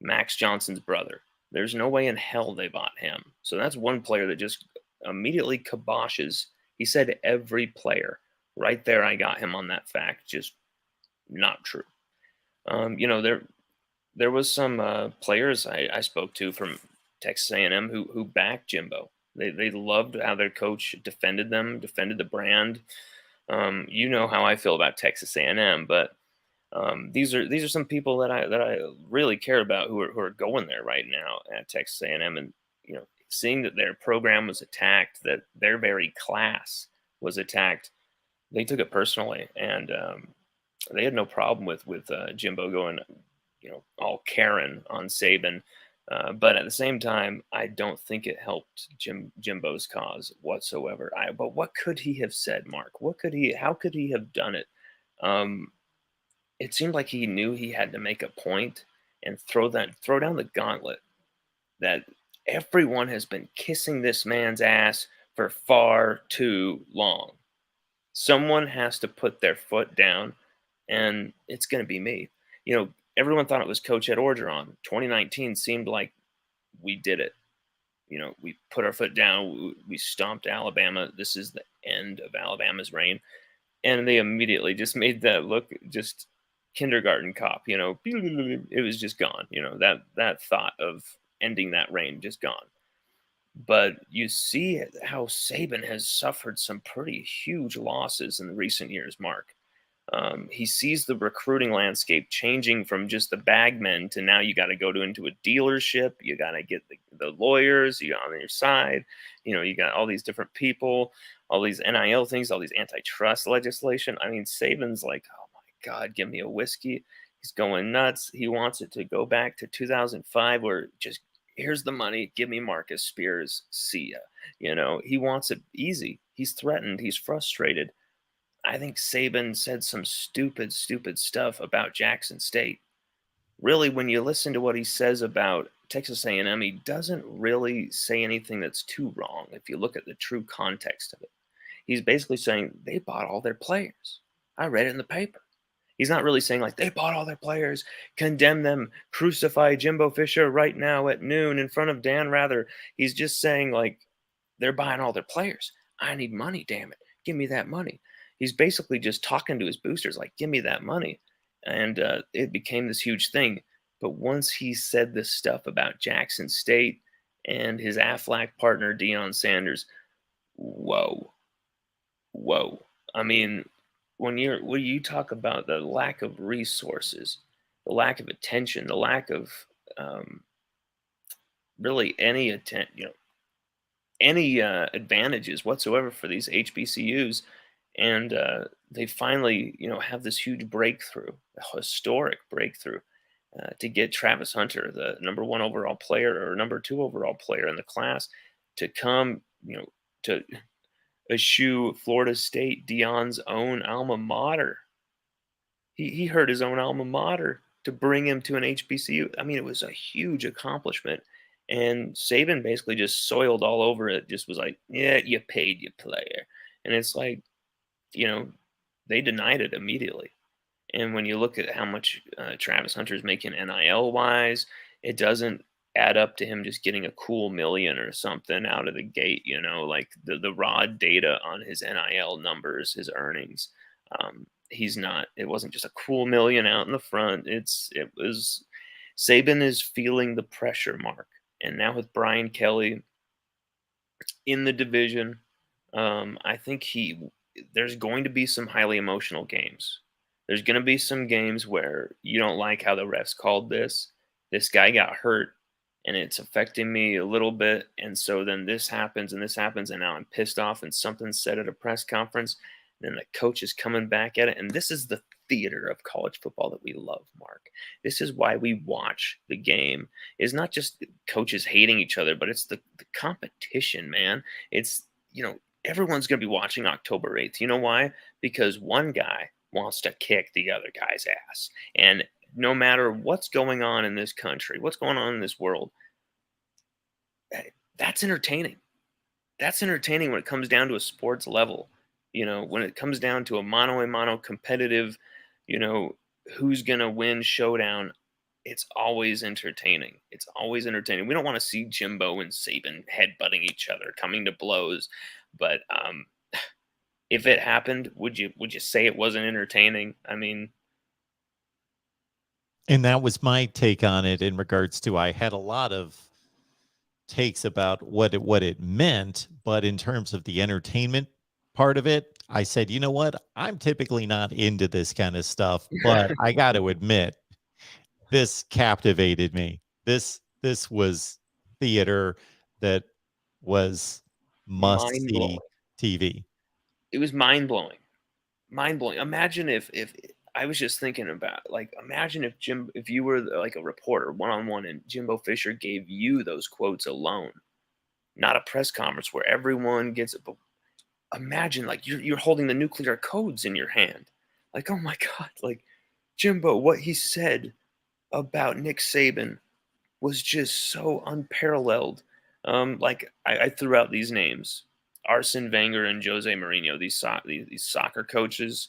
Max Johnson's brother. There's no way in hell they bought him. So that's one player that just immediately kiboshes. He said every player. Right there, I got him on that fact. Just not true. There was some players I spoke to from Texas A&M who backed Jimbo. They loved how their coach defended them, defended the brand. You know how I feel about Texas A&M, but these are some people that I really care about who are going there right now at Texas A&M, and seeing that their program was attacked, that their very class was attacked, they took it personally, and they had no problem with Jimbo going, all Karen on Saban. But at the same time, I don't think it helped Jimbo's cause whatsoever. But what could he have said, Mark? How could he have done it? It seemed like he knew he had to make a point and throw down the gauntlet that everyone has been kissing this man's ass for far too long. Someone has to put their foot down, and it's going to be me. Everyone thought it was Coach Ed Orgeron. 2019 seemed like we did it. We put our foot down. We stomped Alabama. This is the end of Alabama's reign. And they immediately just made that look just kindergarten cop. It was just gone. That thought of ending that reign just gone. But you see how Saban has suffered some pretty huge losses in the recent years, Mark. He sees the recruiting landscape changing from just the bagmen to now you got to go into a dealership. You got to get the lawyers on your side. You got all these different people, all these NIL things, all these antitrust legislation. I mean, Saban's like, oh my God, give me a whiskey. He's going nuts. He wants it to go back to 2005 where just here's the money. Give me Marcus Spears. See ya. He wants it easy. He's threatened. He's frustrated. I think Saban said some stupid stuff about Jackson State. Really, when you listen to what he says about Texas A&M, he doesn't really say anything that's too wrong if you look at the true context of it. He's basically saying they bought all their players. I read it in the paper. He's not really saying like they bought all their players, condemn them, crucify Jimbo Fisher right now at noon in front of Dan Rather. He's just saying like they're buying all their players. I need money, damn it. Give me that money. He's basically just talking to his boosters like, give me that money. And it became this huge thing. But once he said this stuff about Jackson State and his Aflac partner, Deion Sanders, whoa. I mean, when you talk about the lack of resources, the lack of attention, the lack of really any attention, any advantages whatsoever for these HBCUs, and they finally, have this huge breakthrough, a historic breakthrough, to get Travis Hunter, the #1 overall player or #2 overall player in the class, to come, to eschew Florida State, Dion's own alma mater. He hurt his own alma mater to bring him to an HBCU. I mean, it was a huge accomplishment. And Saban basically just soiled all over it, just was like, yeah, you paid your player. And it's like, you know, they denied it immediately. And when you look at how much Travis Hunter's making NIL wise, it doesn't add up to him just getting a cool million or something out of the gate, like the raw data on his NIL numbers, his earnings. It wasn't just a cool million out in the front. Saban is feeling the pressure, Mark. And now with Brian Kelly in the division, I think there's going to be some highly emotional games. There's going to be some games where you don't like how the refs called this. This guy got hurt, and it's affecting me a little bit. And so then this happens, and now I'm pissed off, and something's said at a press conference. And then the coach is coming back at it. And this is the theater of college football that we love, Mark. This is why we watch the game. It's not just coaches hating each other, but it's the competition, man. It's, everyone's going to be watching October 8th. You know why? Because one guy wants to kick the other guy's ass. And no matter what's going on in this country, what's going on in this world, that's entertaining. That's entertaining when it comes down to a sports level. When it comes down to a mano-a-mano competitive, who's going to win showdown, it's always entertaining. It's always entertaining. We don't want to see Jimbo and Saban headbutting each other, coming to blows. But if it happened, would you say it wasn't entertaining? I mean, and that was my take on it in regards to, I had a lot of takes about what it meant, but in terms of the entertainment part of it, I said, you know what? I'm typically not into this kind of stuff, but I got to admit, this captivated me. This was theater that was must-see TV. It was mind-blowing. Mind-blowing. Imagine if I was just thinking about, imagine if you were like a reporter one-on-one and Jimbo Fisher gave you those quotes alone, not a press conference where everyone gets it. But imagine you're holding the nuclear codes in your hand. Oh my God, Jimbo, what he said about Nick Saban was just so unparalleled. I threw out these names: Arsene Wenger and Jose Mourinho, these soccer coaches.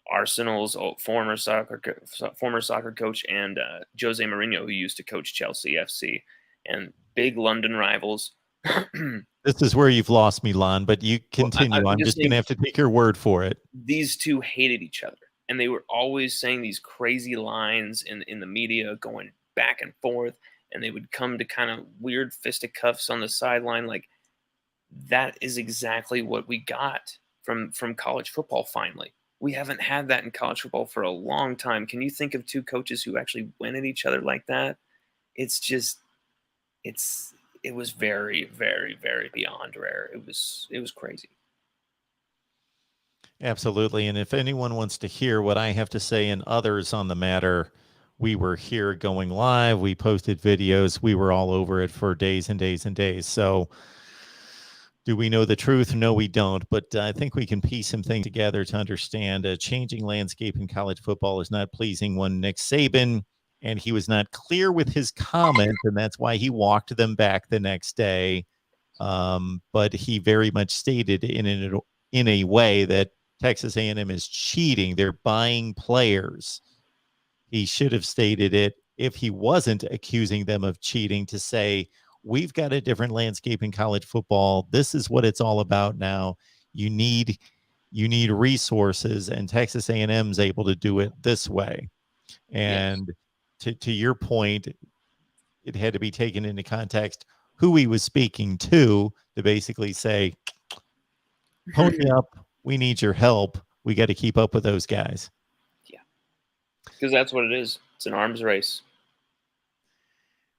Arsenal's former soccer coach, and Jose Mourinho, who used to coach Chelsea FC, and big London rivals. This is where you've lost me, Lonn, but you continue. I'm just going to have to take your word for it. These two hated each other, and they were always saying these crazy lines in the media, going back and forth, and they would come to kind of weird fisticuffs on the sideline. That is exactly what we got from college football finally. We haven't had that in college football for a long time. Can you think of two coaches who actually went at each other like that? It was very, very, very beyond rare. It was crazy. Absolutely. And if anyone wants to hear what I have to say and others on the matter, we were here going live. We posted videos. We were all over it for days and days and days. So do we know the truth? No, we don't. But I think we can piece some things together to understand a changing landscape in college football is not pleasing one Nick Saban, and he was not clear with his comment, and that's why he walked them back the next day. But he very much stated in a way that Texas A&M is cheating. They're buying players. He should have stated it if he wasn't accusing them of cheating, to say, we've got a different landscape in college football. This is what it's all about now. You need resources, and Texas A&M is able to do it this way. And yes, to your point, it had to be taken into context who he was speaking to basically say, pony up, we need your help. We got to keep up with those guys. Yeah, because that's what it is. It's an arms race.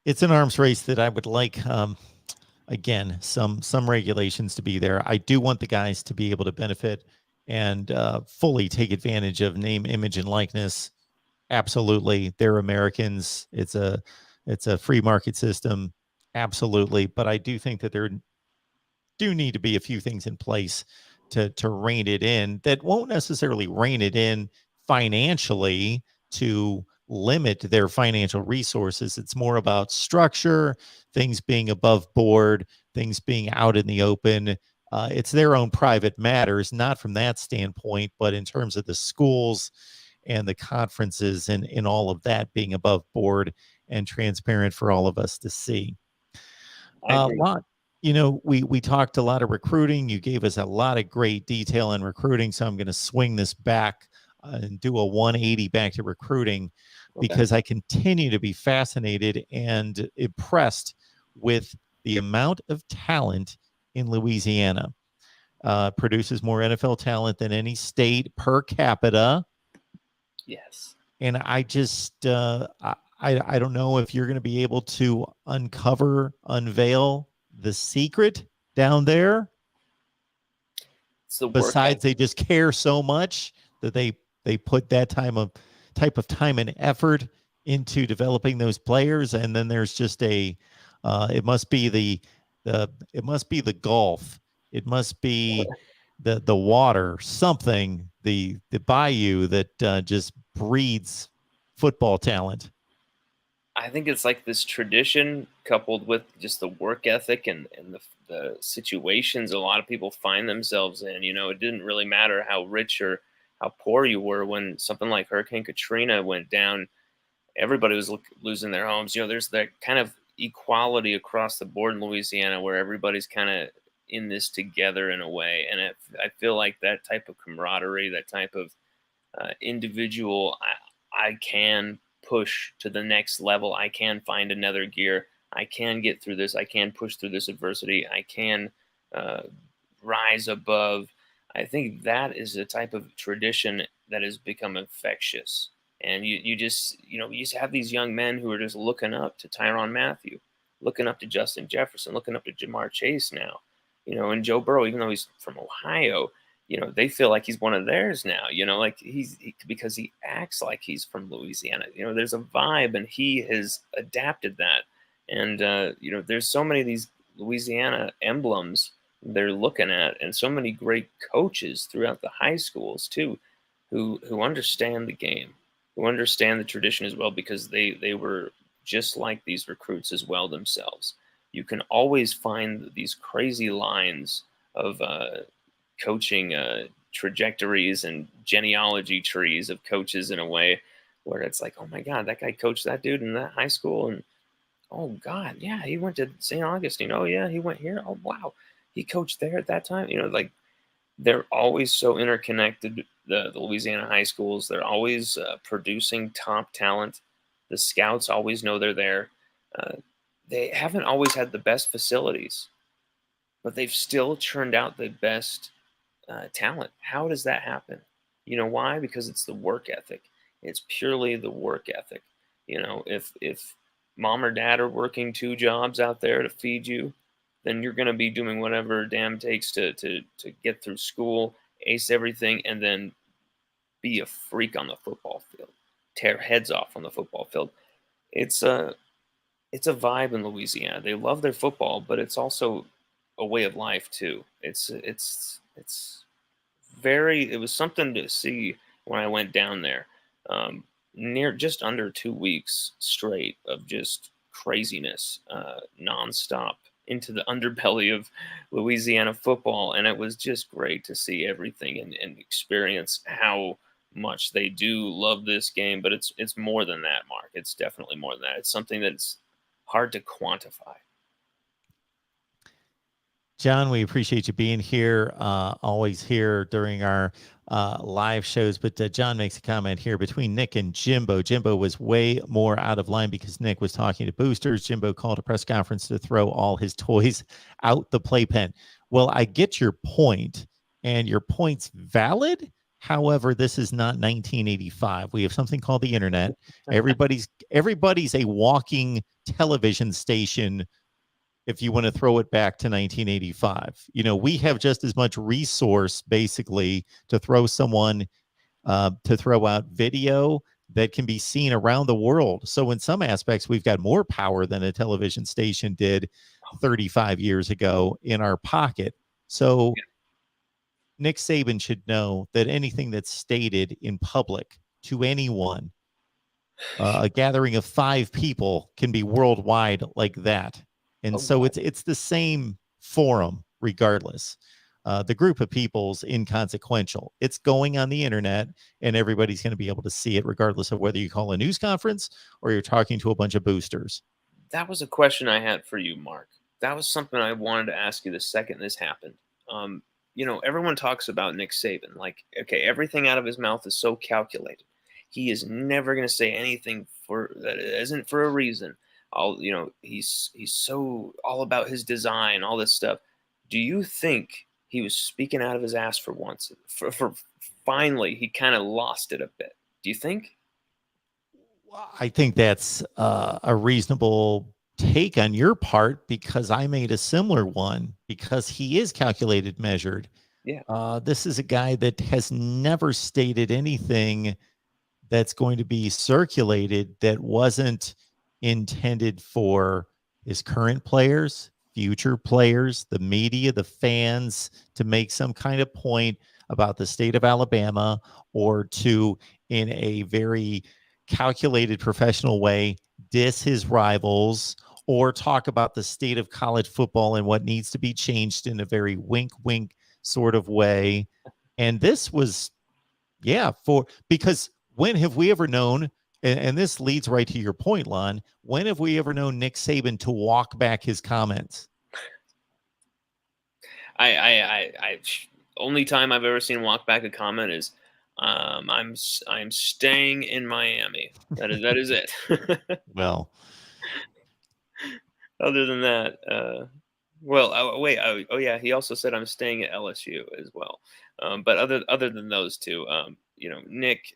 It's an arms race that I would like again, some regulations to be there. I do want the guys to be able to benefit and fully take advantage of name, image, and likeness. Absolutely, they're Americans. It's a free market system. Absolutely, but I do think that there do need to be a few things in place to rein it in that won't necessarily rein it in financially to limit their financial resources. It's more about structure, things being above board, things being out in the open. It's their own private matters, not from that standpoint, but in terms of the schools and the conferences and all of that being above board and transparent for all of us to see. Lonn, we talked a lot of recruiting. You gave us a lot of great detail in recruiting, so I'm going to swing this back and do a 180 back to recruiting because I continue to be fascinated and impressed with the amount of talent in Louisiana. Produces more NFL talent than any state per capita. Yes. And I just I don't know if you're going to be able to unveil the secret down there. Besides, they just care so much that they put that type of time and effort into developing those players, and then there's just it must be the golf, it must be the water, something, the bayou that just breeds football talent. I think it's like this tradition coupled with just the work ethic and the situations a lot of people find themselves in. It didn't really matter how rich or how poor you were when something like Hurricane Katrina went down. Everybody was losing their homes. There's that kind of equality across the board in Louisiana where everybody's kind of in this together in a way. And I feel like that type of camaraderie, that type of individual, I can push to the next level. I can find another gear. I can get through this. I can push through this adversity. I can rise above. I think that is a type of tradition that has become infectious. And you just have these young men who are just looking up to Tyrann Mathieu, looking up to Justin Jefferson, looking up to Jamar Chase now, and Joe Burrow, even though he's from Ohio, they feel like he's one of theirs now, like because he acts like he's from Louisiana. There's a vibe and he has adapted that. And, there's so many of these Louisiana emblems they're looking at, and so many great coaches throughout the high schools too, who understand the game, who understand the tradition as well, because they were just like these recruits as well themselves. You can always find these crazy lines of, coaching trajectories and genealogy trees of coaches in a way where it's like, oh my God, that guy coached that dude in that high school. And oh God, yeah, he went to St. Augustine. Oh yeah, he went here. Oh wow, he coached there at that time. Like they're always so interconnected. The Louisiana high schools, they're always producing top talent. The scouts always know they're there. They haven't always had the best facilities, but they've still churned out the best talent. How does that happen? Why? Because it's the work ethic. It's purely the work ethic. If mom or dad are working 2 jobs out there to feed you, then you're going to be doing whatever damn takes to get through school, ace everything, and then be a freak on the football field, tear heads off on the football field. It's a vibe in Louisiana. They love their football, but it's also a way of life too. It was something to see when I went down there. Near just under 2 weeks straight of just craziness, nonstop into the underbelly of Louisiana football. And it was just great to see everything and experience how much they do love this game. But it's more than that, Mark. It's definitely more than that. It's something that's hard to quantify. John, we appreciate you being here, always here during our live shows. But John makes a comment here between Nick and Jimbo. Jimbo was way more out of line because Nick was talking to boosters. Jimbo called a press conference to throw all his toys out the playpen. Well, I get your point, and your point's valid. However, this is not 1985. We have something called the internet. Everybody's a walking television station if you want to throw it back to 1985. You know, we have just as much resource basically to throw someone to throw out video that can be seen around the world. So in some aspects, we've got more power than a television station did 35 years ago in our pocket. So Nick Saban should know that anything that's stated in public to anyone, a gathering of 5 people can be worldwide like that. And so it's the same forum regardless. The group of people's inconsequential. It's going on the internet, and everybody's going to be able to see it regardless of whether you call a news conference or you're talking to a bunch of boosters. That was a question I had for you, Mark. That was something I wanted to ask you the second this happened. You know, everyone talks about Nick Saban. Like, okay, everything out of his mouth is so calculated. He is never going to say anything that isn't for a reason. You know, he's so all about his design, all this stuff. Do you think he was speaking out of his ass for once? For finally, he kind of lost it a bit. Do you think? I think that's a reasonable take on your part, because I made a similar one, because he is calculated, measured. Yeah. This is a guy that has never stated anything that's going to be circulated that wasn't intended for his current players, future players, the media, the fans, to make some kind of point about the state of Alabama, or to, in a very calculated professional way, diss his rivals, or talk about the state of college football and what needs to be changed in a very wink wink sort of way. And this was, because when have we ever known, and this leads right to your point, Lonn, when have we ever known Nick Saban to walk back his comments? I only time I've ever seen him walk back a comment is, I'm staying in Miami. That is it. Well, other than that, yeah, he also said I'm staying at LSU as well. But other than those two, you know, Nick,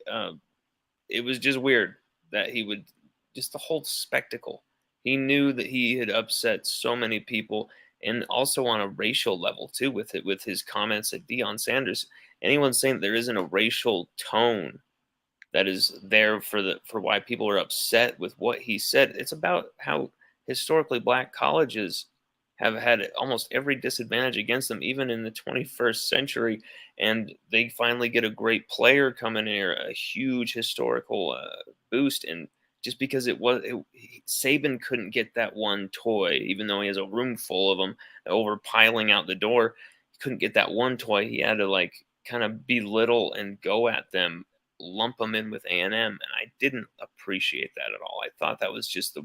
it was just weird that he would, just the whole spectacle. He knew that he had upset so many people, and also on a racial level too, with his comments at Deion Sanders. Anyone saying that there isn't a racial tone that is there for why people are upset with what he said. It's about how historically black colleges have had almost every disadvantage against them, even in the 21st century. And they finally get a great player coming here, a huge historical boost. And just because Saban couldn't get that one toy, even though he has a room full of them overpiling out the door, he couldn't get that one toy. He had to like kind of belittle and go at them, lump them in with A&M. And I didn't appreciate that at all. I thought that was just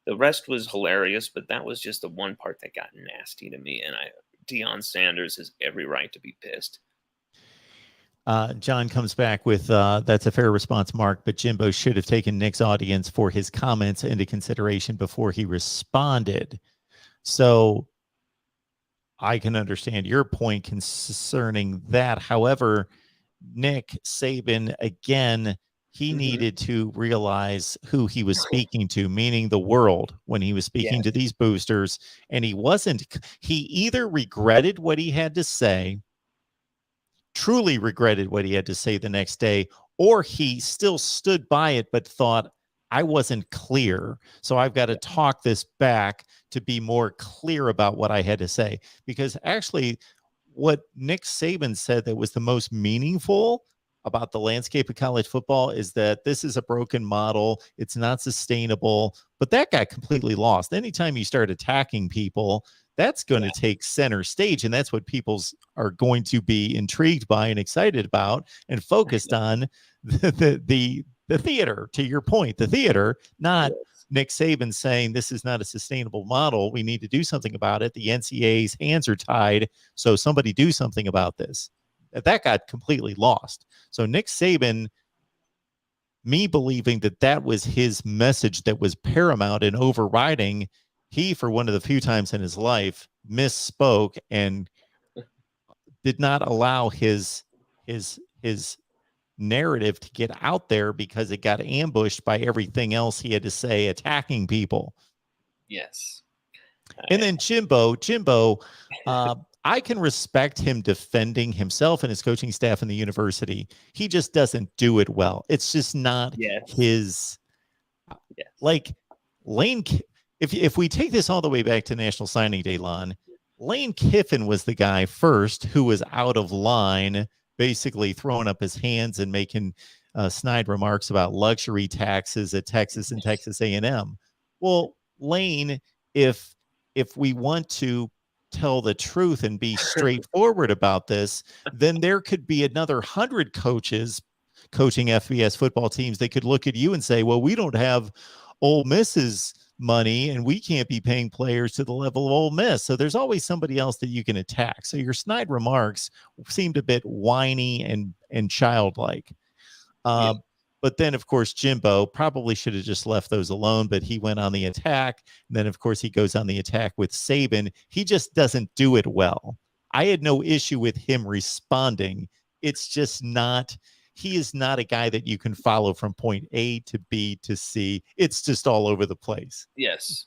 the rest was hilarious, but that was just the one part that got nasty to me. And Deion Sanders has every right to be pissed. John comes back with, that's a fair response, Mark, but Jimbo should have taken Nick's audience for his comments into consideration before he responded. So I can understand your point concerning that. However, Nick Saban, again, he needed to realize who he was speaking to, meaning the world, when he was speaking to these boosters. And he either regretted what he had to say, truly regretted what he had to say the next day, or he still stood by it but thought, I wasn't clear, so I've got to talk this back to be more clear about what I had to say. Because actually, what Nick Saban said that was the most meaningful about the landscape of college football is that this is a broken model. It's not sustainable. But that got completely lost. Anytime you start attacking people, that's going to take center stage. And that's what people are going to be intrigued by and excited about and focused on the theater, to your point, the theater, not Nick Saban saying this is not a sustainable model. We need to do something about it. The NCAA's hands are tied. So somebody do something about this. That got completely lost. So Nick Saban, me believing that was his message that was paramount and overriding, he, for one of the few times in his life, misspoke and did not allow his narrative to get out there because it got ambushed by everything else he had to say, attacking people. Yes. And then Jimbo, I can respect him defending himself and his coaching staff in the university. He just doesn't do it well. It's just not his. Yes. Like Lane, if we take this all the way back to National Signing Day, Lonn, Lane Kiffin was the guy first who was out of line, basically throwing up his hands and making snide remarks about luxury taxes at Texas and Texas A&M. Well, Lane, if we want to tell the truth and be straightforward about this, then there could be another 100 coaches coaching FBS football teams. They could look at you and say, well, we don't have Ole Miss's money and we can't be paying players to the level of Ole Miss. So there's always somebody else that you can attack. So your snide remarks seemed a bit whiny and childlike. But then, of course, Jimbo probably should have just left those alone, but he went on the attack. And then, of course, he goes on the attack with Saban. He just doesn't do it well. I had no issue with him responding. It's just not, he is not a guy that you can follow from point A to B to C. It's just all over the place. Yes.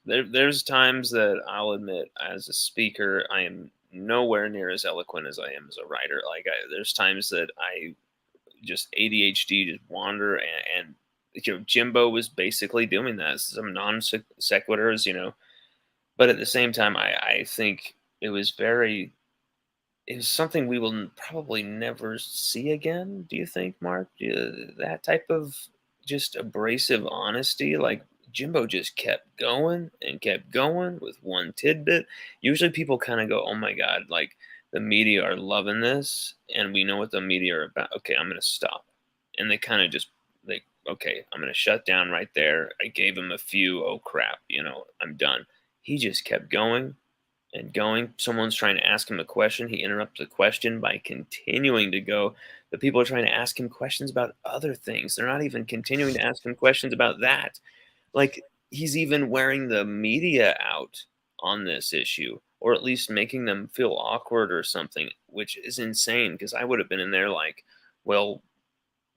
There's times that I'll admit, as a speaker, I am nowhere near as eloquent as I am as a writer. There's times that I just ADHD just wander, and Jimbo was basically doing that, some non sequiturs, but at the same time, I think it was something we will probably never see again. Do you think, Mark? That type of just abrasive honesty, like Jimbo just kept going and kept going with one tidbit. Usually people kind of go, oh my God, like the media are loving this and we know what the media are about. Okay, I'm going to stop. And they kind of just, okay, I'm going to shut down right there. I gave him a few, oh crap, I'm done. He just kept going and going. Someone's trying to ask him a question. He interrupts the question by continuing to go. The people are trying to ask him questions about other things. They're not even continuing to ask him questions about that. Like, he's even wearing the media out on this issue, or at least making them feel awkward or something, which is insane, because I would have been in there like, well,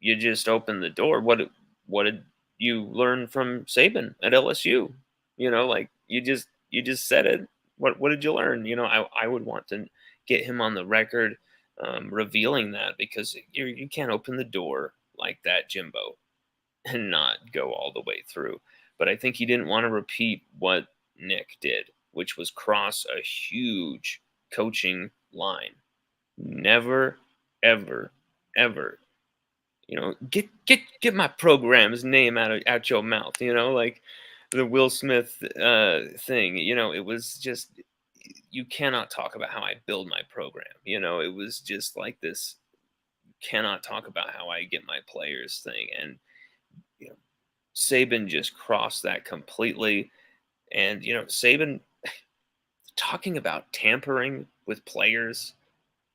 you just opened the door. What did you learn from Saban at LSU? Like you just said it. What did you learn? I would want to get him on the record revealing that, because you can't open the door like that, Jimbo, and not go all the way through. But I think he didn't want to repeat what Nick did, which was cross a huge coaching line. Never, ever, ever, get my program's name out your mouth, like the Will Smith thing. It was just, you cannot talk about how I build my program. It was just like this, cannot talk about how I get my players thing. And, Saban just crossed that completely. And, Saban talking about tampering with players,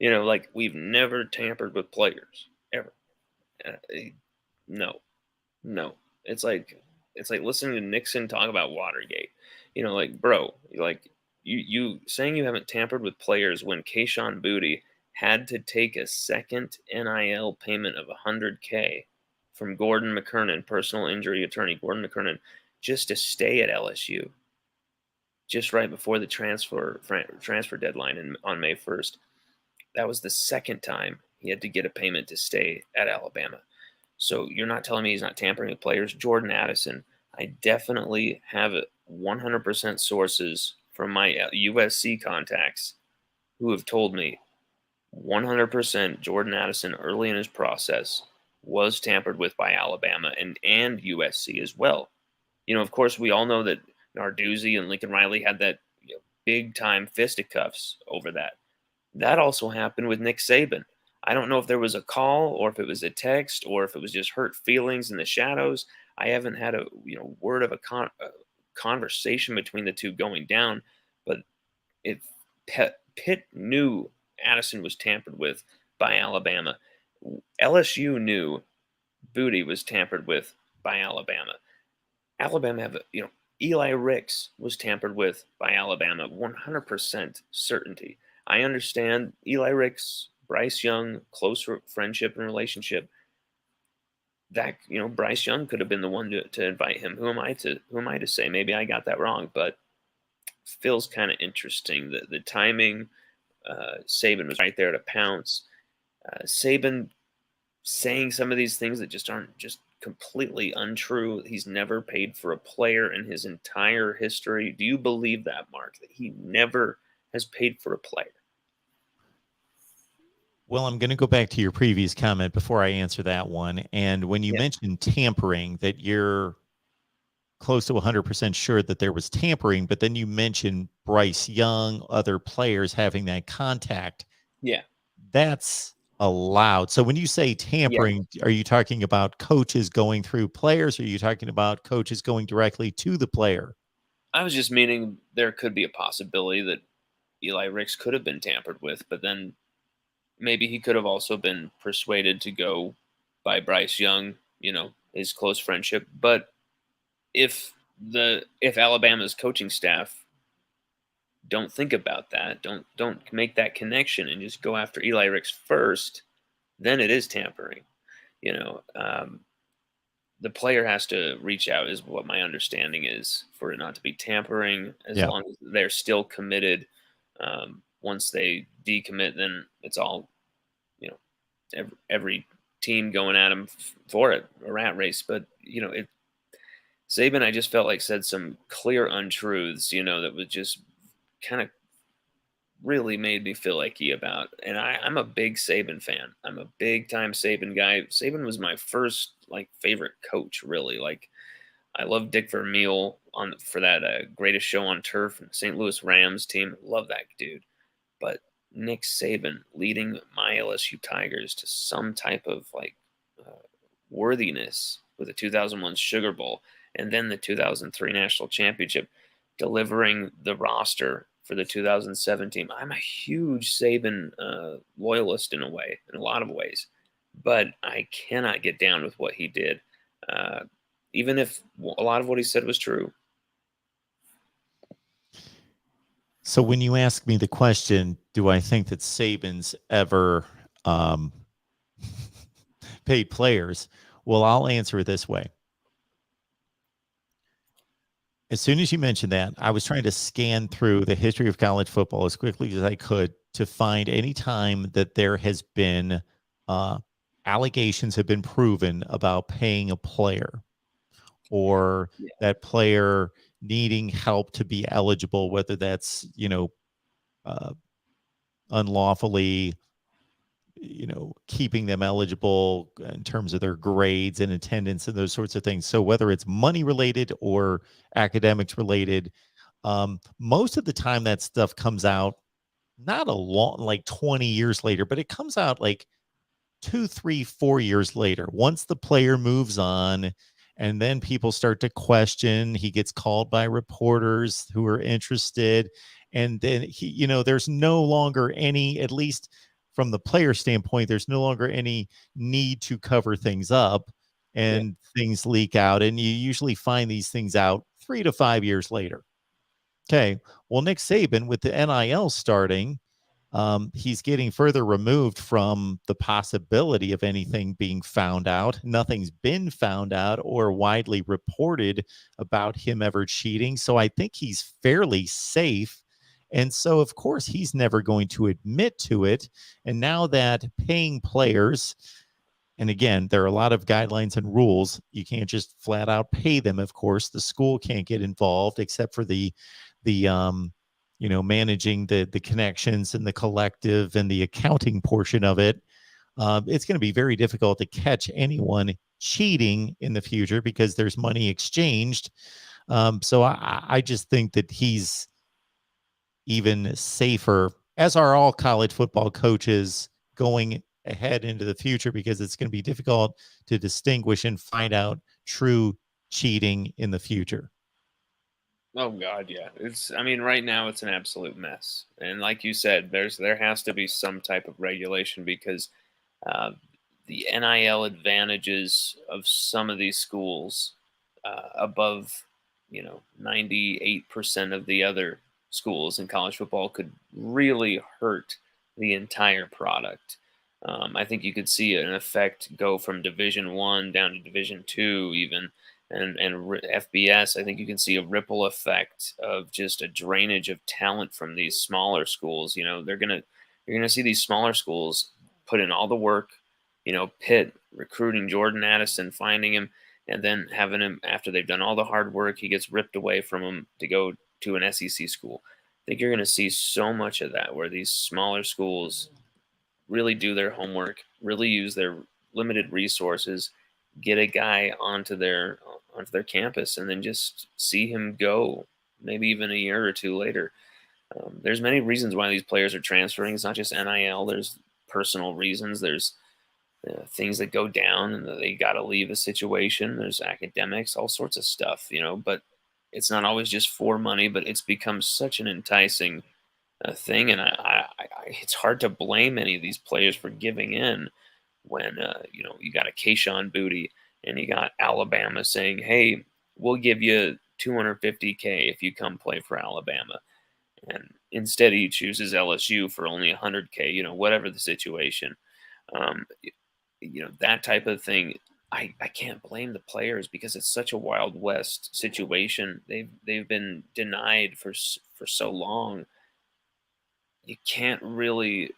like we've never tampered with players ever. No. It's like listening to Nixon talk about Watergate. Like, bro, like you saying you haven't tampered with players when Kayshon Boutte had to take a second NIL payment of $100K from Gordon McKernan, personal injury attorney Gordon McKernan, just to stay at LSU, just right before the transfer deadline on May 1st. That was the second time he had to get a payment to stay at Alabama. So you're not telling me he's not tampering with players? Jordan Addison, I definitely have 100% sources from my USC contacts who have told me 100% Jordan Addison early in his process was tampered with by Alabama and USC as well. Of course, we all know that Narduzzi and Lincoln Riley had that big-time fisticuffs over that. That also happened with Nick Saban. I don't know if there was a call or if it was a text or if it was just hurt feelings in the shadows. I haven't had a word of a conversation between the two going down, but Pitt knew Addison was tampered with by Alabama. LSU knew Boutte was tampered with by Alabama. Alabama have Eli Ricks was tampered with by Alabama, 100% certainty. I understand Eli Ricks, Bryce Young, close friendship and relationship. That Bryce Young could have been the one to invite him. Who am I to say? Maybe I got that wrong, but feels kind of interesting. The timing, Saban was right there to pounce. Saban saying some of these things that just aren't just completely untrue. He's never paid for a player in his entire history. Do you believe that, Mark, that he never has paid for a player? Well, I'm going to go back to your previous comment before I answer that one. And when you Yeah. mentioned tampering, that you're close to 100% sure that there was tampering, but then you mentioned Bryce Young, other players having that contact. Yeah. That's allowed. So when you say tampering, are you talking about coaches going through players? Or are you talking about coaches going directly to the player? I was just meaning there could be a possibility that Eli Ricks could have been tampered with, but then maybe he could have also been persuaded to go by Bryce Young, his close friendship. But if Alabama's coaching staff don't think about that, don't make that connection and just go after Eli Ricks first, then it is tampering. The player has to reach out, is what my understanding is, for it not to be tampering. As long as they're still committed. Once they decommit, then it's all, every team going at him for it, a rat race. But Saban, I just felt like, said some clear untruths, that was just kind of really made me feel icky about. And I'm a big Saban fan. I'm a big time Saban guy. Saban was my first favorite coach, really. I love Dick Vermeil for that Greatest Show on Turf and St. Louis Rams team. Love that dude. But Nick Saban leading my LSU Tigers to some type of worthiness with the 2001 Sugar Bowl and then the 2003 National Championship, delivering the roster for the 2017. I'm a huge Saban loyalist in a lot of ways, but I cannot get down with what he did, even if a lot of what he said was true. So when you ask me the question, do I think that Saban's ever paid players? Well, I'll answer it this way. As soon as you mentioned that, I was trying to scan through the history of college football as quickly as I could to find any time that there has been allegations have been proven about paying a player, or that player needing help to be eligible, whether that's, unlawfully, keeping them eligible in terms of their grades and attendance and those sorts of things. So whether it's money related or academics related, most of the time that stuff comes out not a long, 20 years later, but it comes out 2, 3, 4 years later, once the player moves on. And then people start to question. He gets called by reporters who are interested. And then there's no longer any, at least from the player standpoint, there's no longer any need to cover things up, and things leak out. And you usually find these things out 3 to 5 years later. Okay. Well, Nick Saban, with the NIL starting, he's getting further removed from the possibility of anything being found out. Nothing's been found out or widely reported about him ever cheating. So I think he's fairly safe. And so, of course, he's never going to admit to it. And now that paying players, and again, there are a lot of guidelines and rules. You can't just flat out pay them. Of course, the school can't get involved except for the managing the connections and the collective and the accounting portion of it. It's going to be very difficult to catch anyone cheating in the future because there's money exchanged. So I just think that he's even safer, as are all college football coaches going ahead into the future, because it's going to be difficult to distinguish and find out true cheating in the future. Oh God, yeah. Right now it's an absolute mess. And like you said, there has to be some type of regulation, because the NIL advantages of some of these schools above 98% of the other schools in college football could really hurt the entire product. I think you could see an effect go from Division I down to Division II even, and FBS, I think you can see a ripple effect of just a drainage of talent from these smaller schools. You know, you're gonna see these smaller schools put in all the work. You know, Pitt recruiting Jordan Addison, finding him, and then having him after they've done all the hard work, he gets ripped away from him to go to an SEC school. I think you're going to see so much of that where these smaller schools really do their homework, really use their limited resources, get a guy onto their campus, and then just see him go. Maybe even a year or two later. There's many reasons why these players are transferring. It's not just NIL. There's personal reasons. There's things that go down, and they got to leave a situation. There's academics, all sorts of stuff, you know. But it's not always just for money. But it's become such an enticing thing, and it's hard to blame any of these players for giving in when you know, you got a Keyshawn Booty and you got Alabama saying, "Hey, we'll give you $250K if you come play for Alabama," and instead he chooses LSU for only $100K. You know, whatever the situation, you know, that type of thing. I can't blame the players because it's such a Wild West situation. They've been denied for so long. You can't really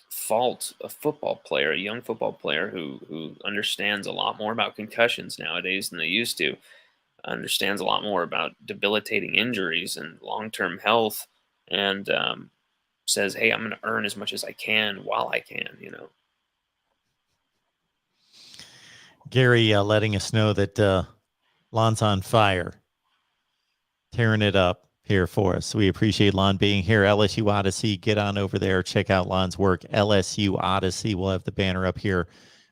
fault a football player, a young football player who understands a lot more about concussions nowadays than they used to, understands a lot more about debilitating injuries and long-term health, and says, "Hey, I'm going to earn as much as I can while I can," you know. Gary letting us know that Lonn's on fire, tearing it up here for us. We appreciate Lonn being here. LSU Odyssey, get on over there. Check out Lonn's work. LSU Odyssey. We'll have the banner up here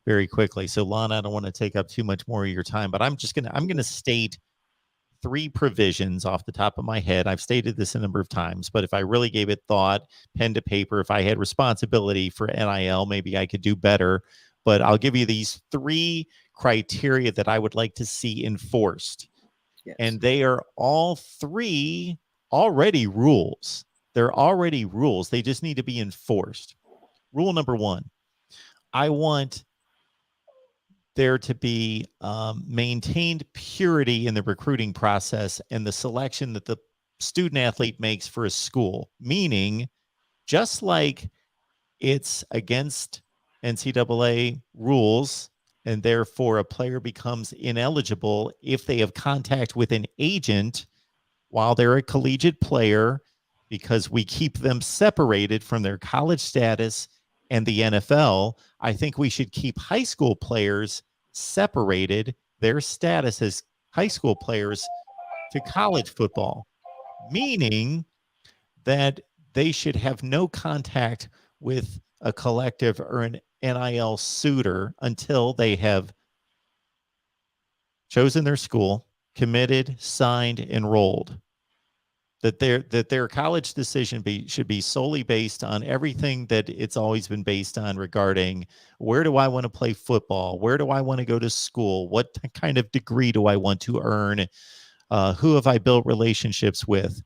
very quickly. So Lonn, I don't want to take up too much more of your time, but I'm gonna state 3 provisions off the top of my head. I've stated this a number of times, but if I really gave it thought, pen to paper, if I had responsibility for NIL, maybe I could do better. But I'll give you these 3 criteria that I would like to see enforced. Yes. And they are all 3 already rules. They're already rules. They just need to be enforced. Rule number 1, I want there to be maintained purity in the recruiting process and the selection that the student athlete makes for a school, meaning just like it's against NCAA rules, and therefore a player becomes ineligible if they have contact with an agent while they're a collegiate player, because we keep them separated from their college status and the NFL. I think we should keep high school players separated, their status as high school players, to college football, meaning that they should have no contact with a collective or an NIL suitor until they have chosen their school, committed, signed, enrolled. That their college decision should be solely based on everything that it's always been based on regarding where do I want to play football, where do I want to go to school, what kind of degree do I want to earn, who have I built relationships with.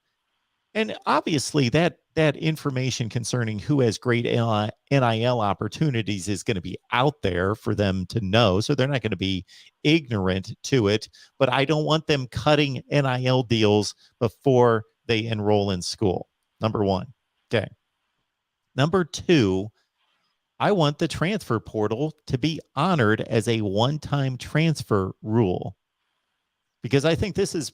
And obviously that information concerning who has great NIL opportunities is going to be out there for them to know. So they're not going to be ignorant to it. But I don't want them cutting NIL deals before they enroll in school. Number 1. Okay. Number 2, I want the transfer portal to be honored as a one-time transfer rule, because I think this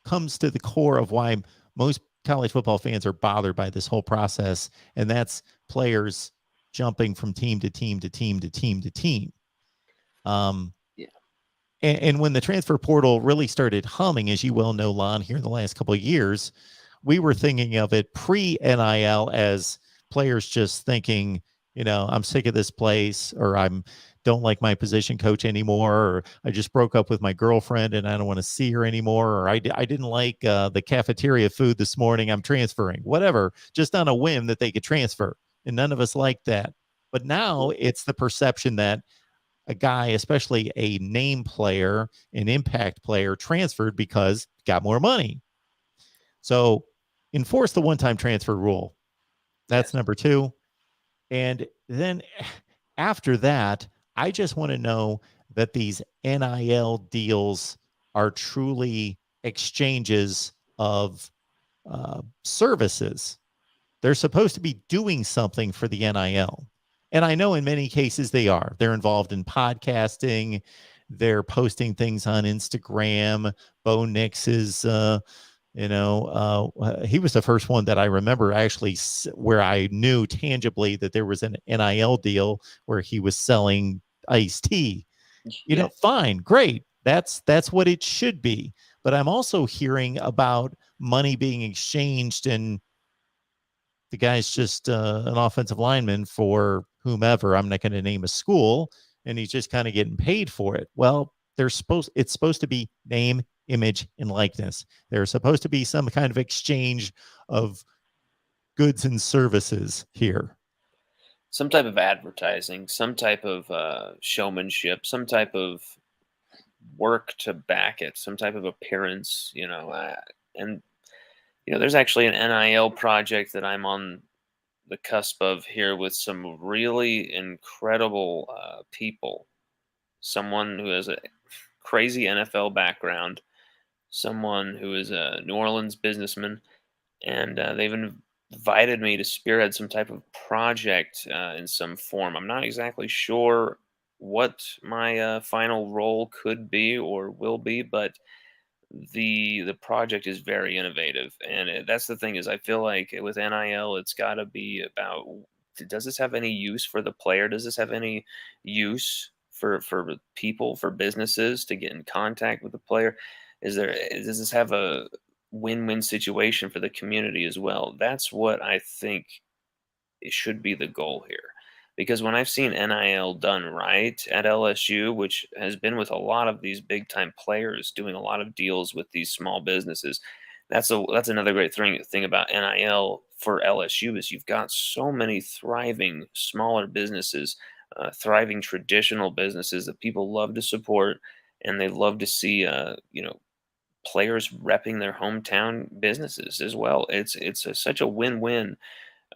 comes to the core of why most college football fans are bothered by this whole process, and that's players jumping from team to team to team to team to team. And when the transfer portal really started humming, as you well know, Lonn, here in the last couple of years, we were thinking of it pre-NIL as players just thinking, you know, I'm sick of this place, or don't like my position coach anymore, or I just broke up with my girlfriend and I don't want to see her anymore, or I didn't like the cafeteria food this morning, I'm transferring, whatever, just on a whim that they could transfer. And none of us like that. But now it's the perception that a guy, especially a name player, an impact player, transferred because he got more money. So enforce the one-time transfer rule. That's number 2. And then after that, I just want to know that these NIL deals are truly exchanges of services. They're supposed to be doing something for the NIL. And I know in many cases they are. They're involved in podcasting. They're posting things on Instagram. Bo Nix is, he was the first one that I remember actually where I knew tangibly that there was an NIL deal where he was selling iced tea. Fine, great. That's what it should be. But I'm also hearing about money being exchanged, and the guy's just an offensive lineman for whomever. I'm not going to name a school, and he's just kind of getting paid for it. Well, it's supposed to be name, image, and likeness. There's supposed to be some kind of exchange of goods and services here. Some type of advertising, some type of showmanship, some type of work to back it, some type of appearance, and there's actually an NIL project that I'm on the cusp of here with some really incredible people. Someone who has a crazy NFL background, someone who is a New Orleans businessman, and they've invited me to spearhead some type of project in some form. I'm not exactly sure what my final role could be or will be, but the project is very innovative, and that's the thing is I feel like with NIL it's got to be about, does this have any use for the player? Does this have any use for people, for businesses to get in contact with the player? Does this have a win-win situation for the community as well? That's what I think it should be the goal here. Because when I've seen NIL done right at LSU, which has been with a lot of these big time players doing a lot of deals with these small businesses, that's another great thing about NIL for LSU is you've got so many thriving smaller businesses, thriving traditional businesses that people love to support, and they love to see players repping their hometown businesses as well. It's such a win-win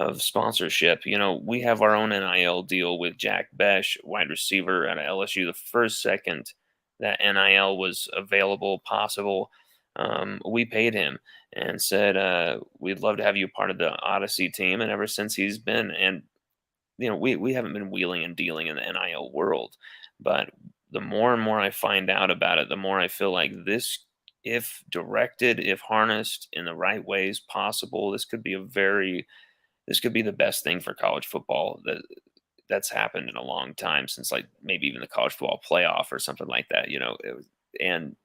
of sponsorship. We have our own NIL deal with Jack Besh, wide receiver at LSU. The first second that NIL was available, possible, we paid him and said, we'd love to have you part of the Odyssey team. And ever since he's been, and we haven't been wheeling and dealing in the NIL world, but the more and more I find out about it, the more I feel like this, if directed, if harnessed in the right ways possible, this could be the best thing for college football that's happened in a long time, since like maybe even the college football playoff or something like that, and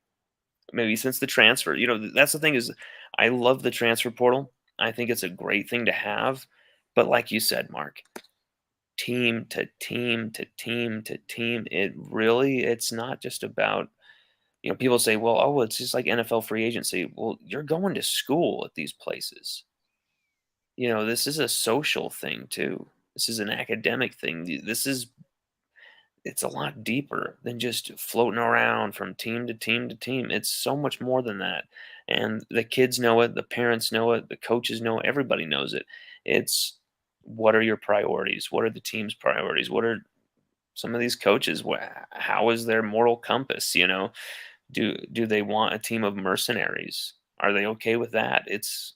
maybe since the transfer. That's the thing is I love the transfer portal. I think it's a great thing to have, but like you said, Mark, team to team to team to team, it's not just about, people say, well, it's just like NFL free agency. Well, you're going to school at these places. This is a social thing too. This is an academic thing. It's a lot deeper than just floating around from team to team to team. It's so much more than that. And the kids know it, the parents know it, the coaches know it, everybody knows it. It's, what are your priorities? What are the team's priorities? What are some of these coaches? How is their moral compass? Do they want a team of mercenaries? Are they okay with that? It's,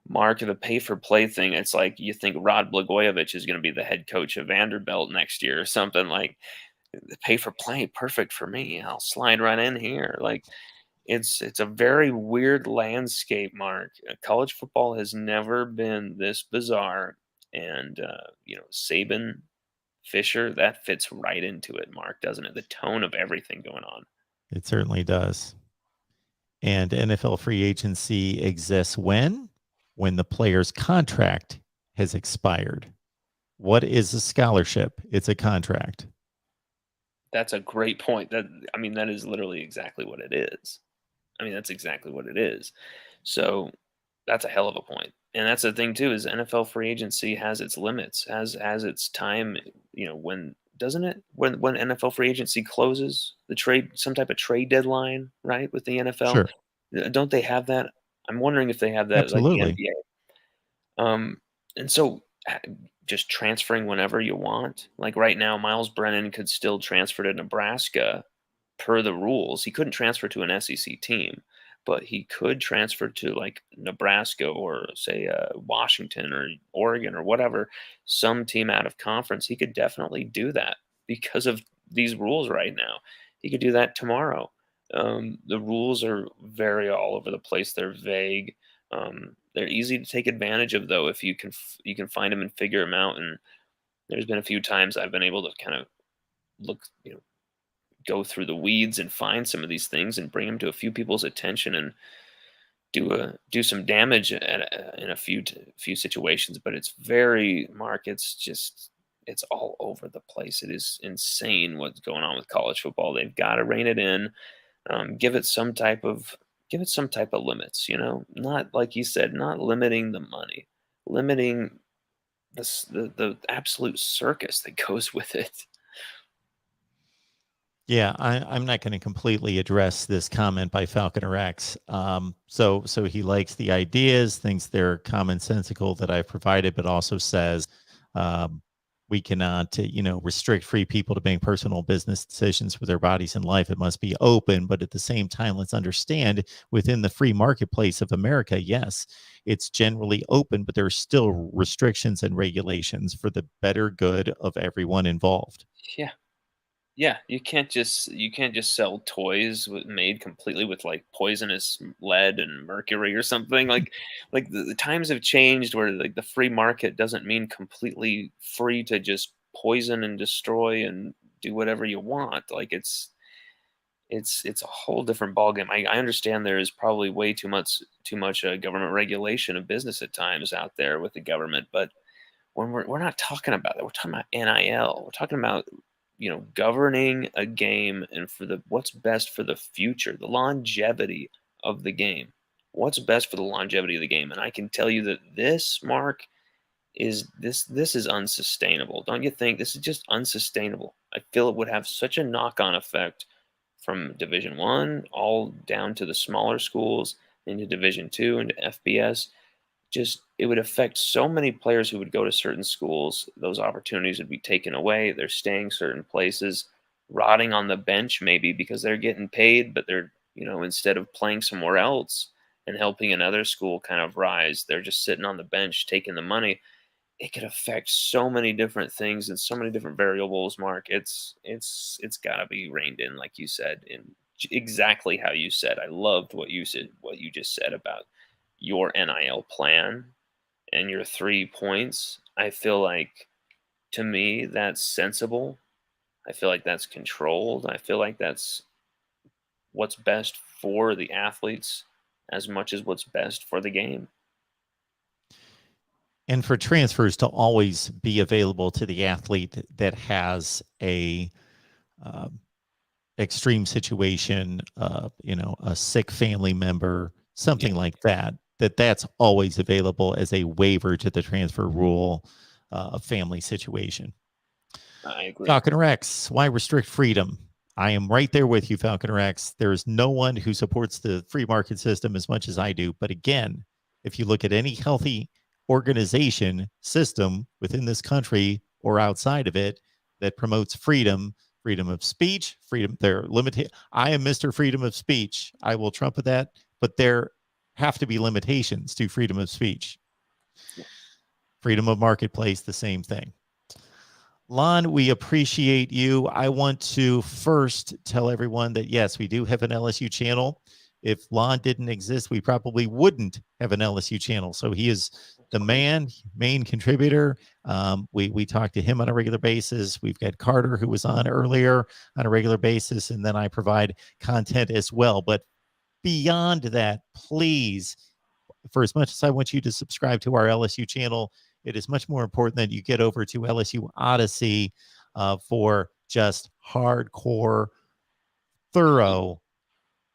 Mark, the pay for play thing. It's like you think Rod Blagojevich is going to be the head coach of Vanderbilt next year or something. Like, the pay for play, perfect for me. I'll slide right in here. Like, it's a very weird landscape, Mark. College football has never been this bizarre, and Saban, Fisher, that fits right into it, Mark, doesn't it? The tone of everything going on. It certainly does. And NFL free agency exists when the player's contract has expired. What is a scholarship? It's a contract. That's a great point. That is literally exactly what it is. That's exactly what it is. So that's a hell of a point. And that's the thing too, is NFL free agency has its limits, has its time, when doesn't it? When NFL free agency closes, the trade, some type of trade deadline, right? With the NFL. Sure. Don't they have that? I'm wondering if they have that like the Absolutely. NBA. And so just transferring whenever you want. Like right now, Miles Brennan could still transfer to Nebraska per the rules. He couldn't transfer to an SEC team, but he could transfer to like Nebraska or say Washington or Oregon or whatever, some team out of conference. He could definitely do that because of these rules right now. He could do that tomorrow. The rules are very all over the place. They're vague. They're easy to take advantage of, though, if you can find them and figure them out. And there's been a few times I've been able to kind of look, go through the weeds and find some of these things and bring them to a few people's attention and do some damage in a few situations. But it's very, Mark. It's all over the place. It is insane what's going on with college football. They've got to rein it in. Give it some type of limits, not like you said, not limiting the money, limiting the absolute circus that goes with it. Yeah, I'm not going to completely address this comment by Falconer X. So he likes the ideas, thinks they're commonsensical that I've provided, but also says we cannot, restrict free people to make personal business decisions with their bodies and life. It must be open, but at the same time, let's understand within the free marketplace of America, yes, it's generally open, but there are still restrictions and regulations for the better good of everyone involved. Yeah. Yeah, you can't just sell toys made completely with like poisonous lead and mercury or something. Like the times have changed where like the free market doesn't mean completely free to just poison and destroy and do whatever you want. Like it's a whole different ballgame. I understand there is probably way too much government regulation of business at times out there with the government, but when we're not talking about that, we're talking about NIL. We're talking about governing a game and for what's best for the future, the longevity of the game. What's best for the longevity of the game? And I can tell you that this, Mark, this is unsustainable. Don't you think? This is just unsustainable. I feel it would have such a knock-on effect from Division One all down to the smaller schools into Division Two into FBS. Just it would affect so many players who would go to certain schools. Those opportunities would be taken away. They're staying certain places, rotting on the bench maybe because they're getting paid, but they're instead of playing somewhere else and helping another school kind of rise, they're just sitting on the bench taking the money. It could affect so many different things and so many different variables, Mark. It's got to be reined in, like you said, in exactly how you said. I loved what you just said about your NIL plan and your 3 points. I feel like, to me, that's sensible. I feel like that's controlled. I feel like that's what's best for the athletes as much as what's best for the game. And for transfers to always be available to the athlete that has a extreme situation, a sick family member, something like that, that's always available as a waiver to the transfer rule, family situation. I agree. Falconer X, why restrict freedom? I am right there with you, Falconer X. There is no one who supports the free market system as much as I do. But again, if you look at any healthy organization system within this country or outside of it that promotes freedom of speech, freedom, they're limited. I am Mr. Freedom of Speech. I will trumpet that, but there have to be limitations to freedom of speech. Freedom of marketplace, the same thing. Lonn, we appreciate you. I want to first tell everyone that, yes, we do have an LSU channel. If Lonn didn't exist, we probably wouldn't have an LSU channel. So he is the main contributor. We talk to him on a regular basis. We've got Carter, who was on earlier, on a regular basis, and then I provide content as well. But beyond that, please, for as much as I want you to subscribe to our LSU channel, it is much more important that you get over to LSU Odyssey for just hardcore, thorough,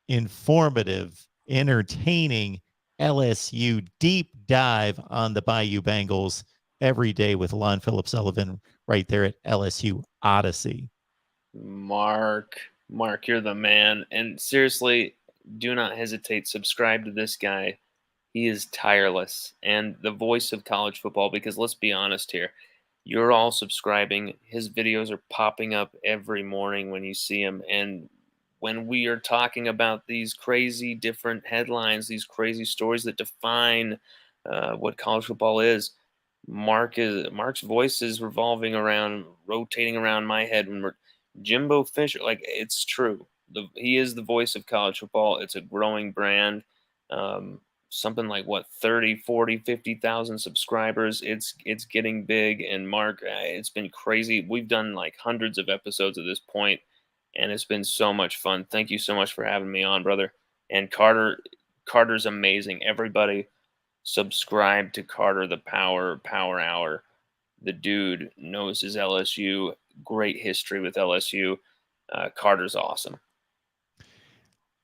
informative, entertaining LSU deep dive on the Bayou Bengals every day with Lonn Phillips-Sullivan right there at LSU Odyssey. Mark, you're the man. And seriously, do not hesitate. Subscribe to this guy. He is tireless and the voice of college football, because let's be honest here. You're all subscribing. His videos are popping up every morning when you see him. And when we are talking about these crazy different headlines, these crazy stories that define what college football is, Mark's voice is rotating around my head when we're Jimbo Fisher. Like, it's true. He is the voice of college football. It's a growing brand. Um, Something like what, 30, 40, 50,000 subscribers. It's getting big. And Mark, it's been crazy. We've done like hundreds of episodes at this point, and it's been so much fun. Thank you so much for having me on, brother. And Carter's amazing. Everybody subscribe to Carter the Power Hour. The dude knows his LSU. Great history with LSU. Carter's awesome.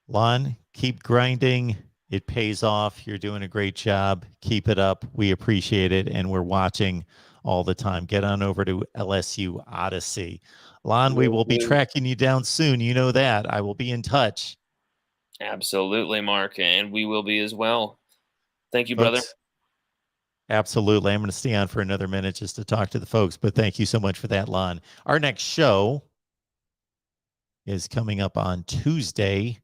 Lonn, keep grinding. It pays off. You're doing a great job. Keep it up. We appreciate it, and we're watching all the time. Get on over to LSU Odyssey. Lonn, we will be tracking you down soon. You know that. I will be in touch. Absolutely, Mark, and we will be as well. Thank you, brother. Absolutely. I'm going to stay on for another minute just to talk to the folks, but thank you so much for that, Lonn. Our next show is coming up on Tuesday.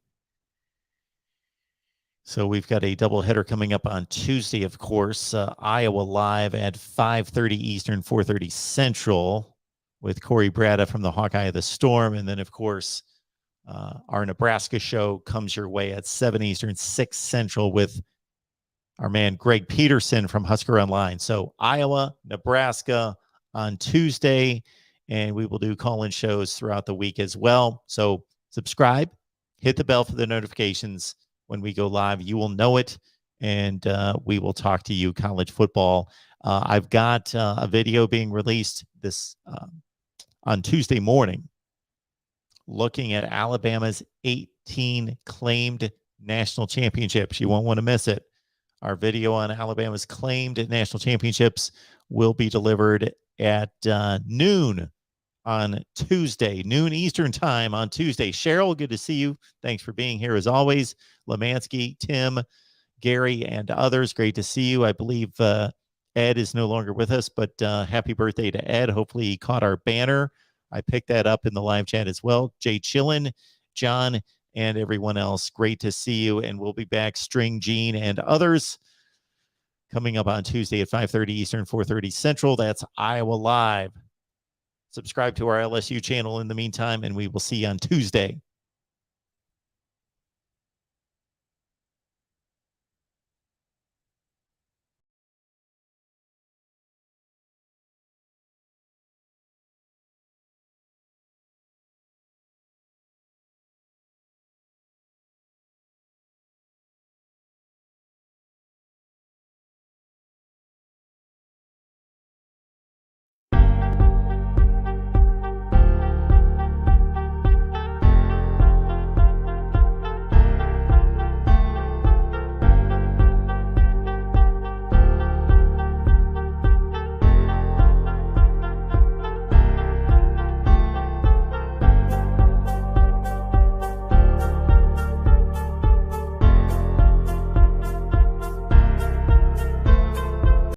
So we've got a doubleheader coming up on Tuesday, of course. Iowa Live at 5:30 Eastern, 4:30 Central with Corey Bratta from the Hawkeye of the Storm. And then, of course, our Nebraska show comes your way at 7 Eastern, 6 Central with our man Greg Peterson from Husker Online. So Iowa, Nebraska on Tuesday, and we will do call-in shows throughout the week as well. So subscribe, hit the bell for the notifications. When we go live, you will know it, and we will talk to you college football. I've got a video being released this on Tuesday morning looking at Alabama's 18 claimed national championships. You won't want to miss it. Our video on Alabama's claimed national championships will be delivered at noon on Tuesday, noon Eastern time on Tuesday. Cheryl, good to see you. Thanks for being here as always. Lemansky, Tim, Gary, and others, great to see you. I believe Ed is no longer with us, but happy birthday to Ed. Hopefully he caught our banner. I picked that up in the live chat as well. Jay Chillin, John, and everyone else, great to see you. And we'll be back, String, Gene, and others, coming up on Tuesday at 5:30 Eastern, 4:30 Central. That's Iowa Live. Subscribe to our LSU channel in the meantime, and we will see you on Tuesday.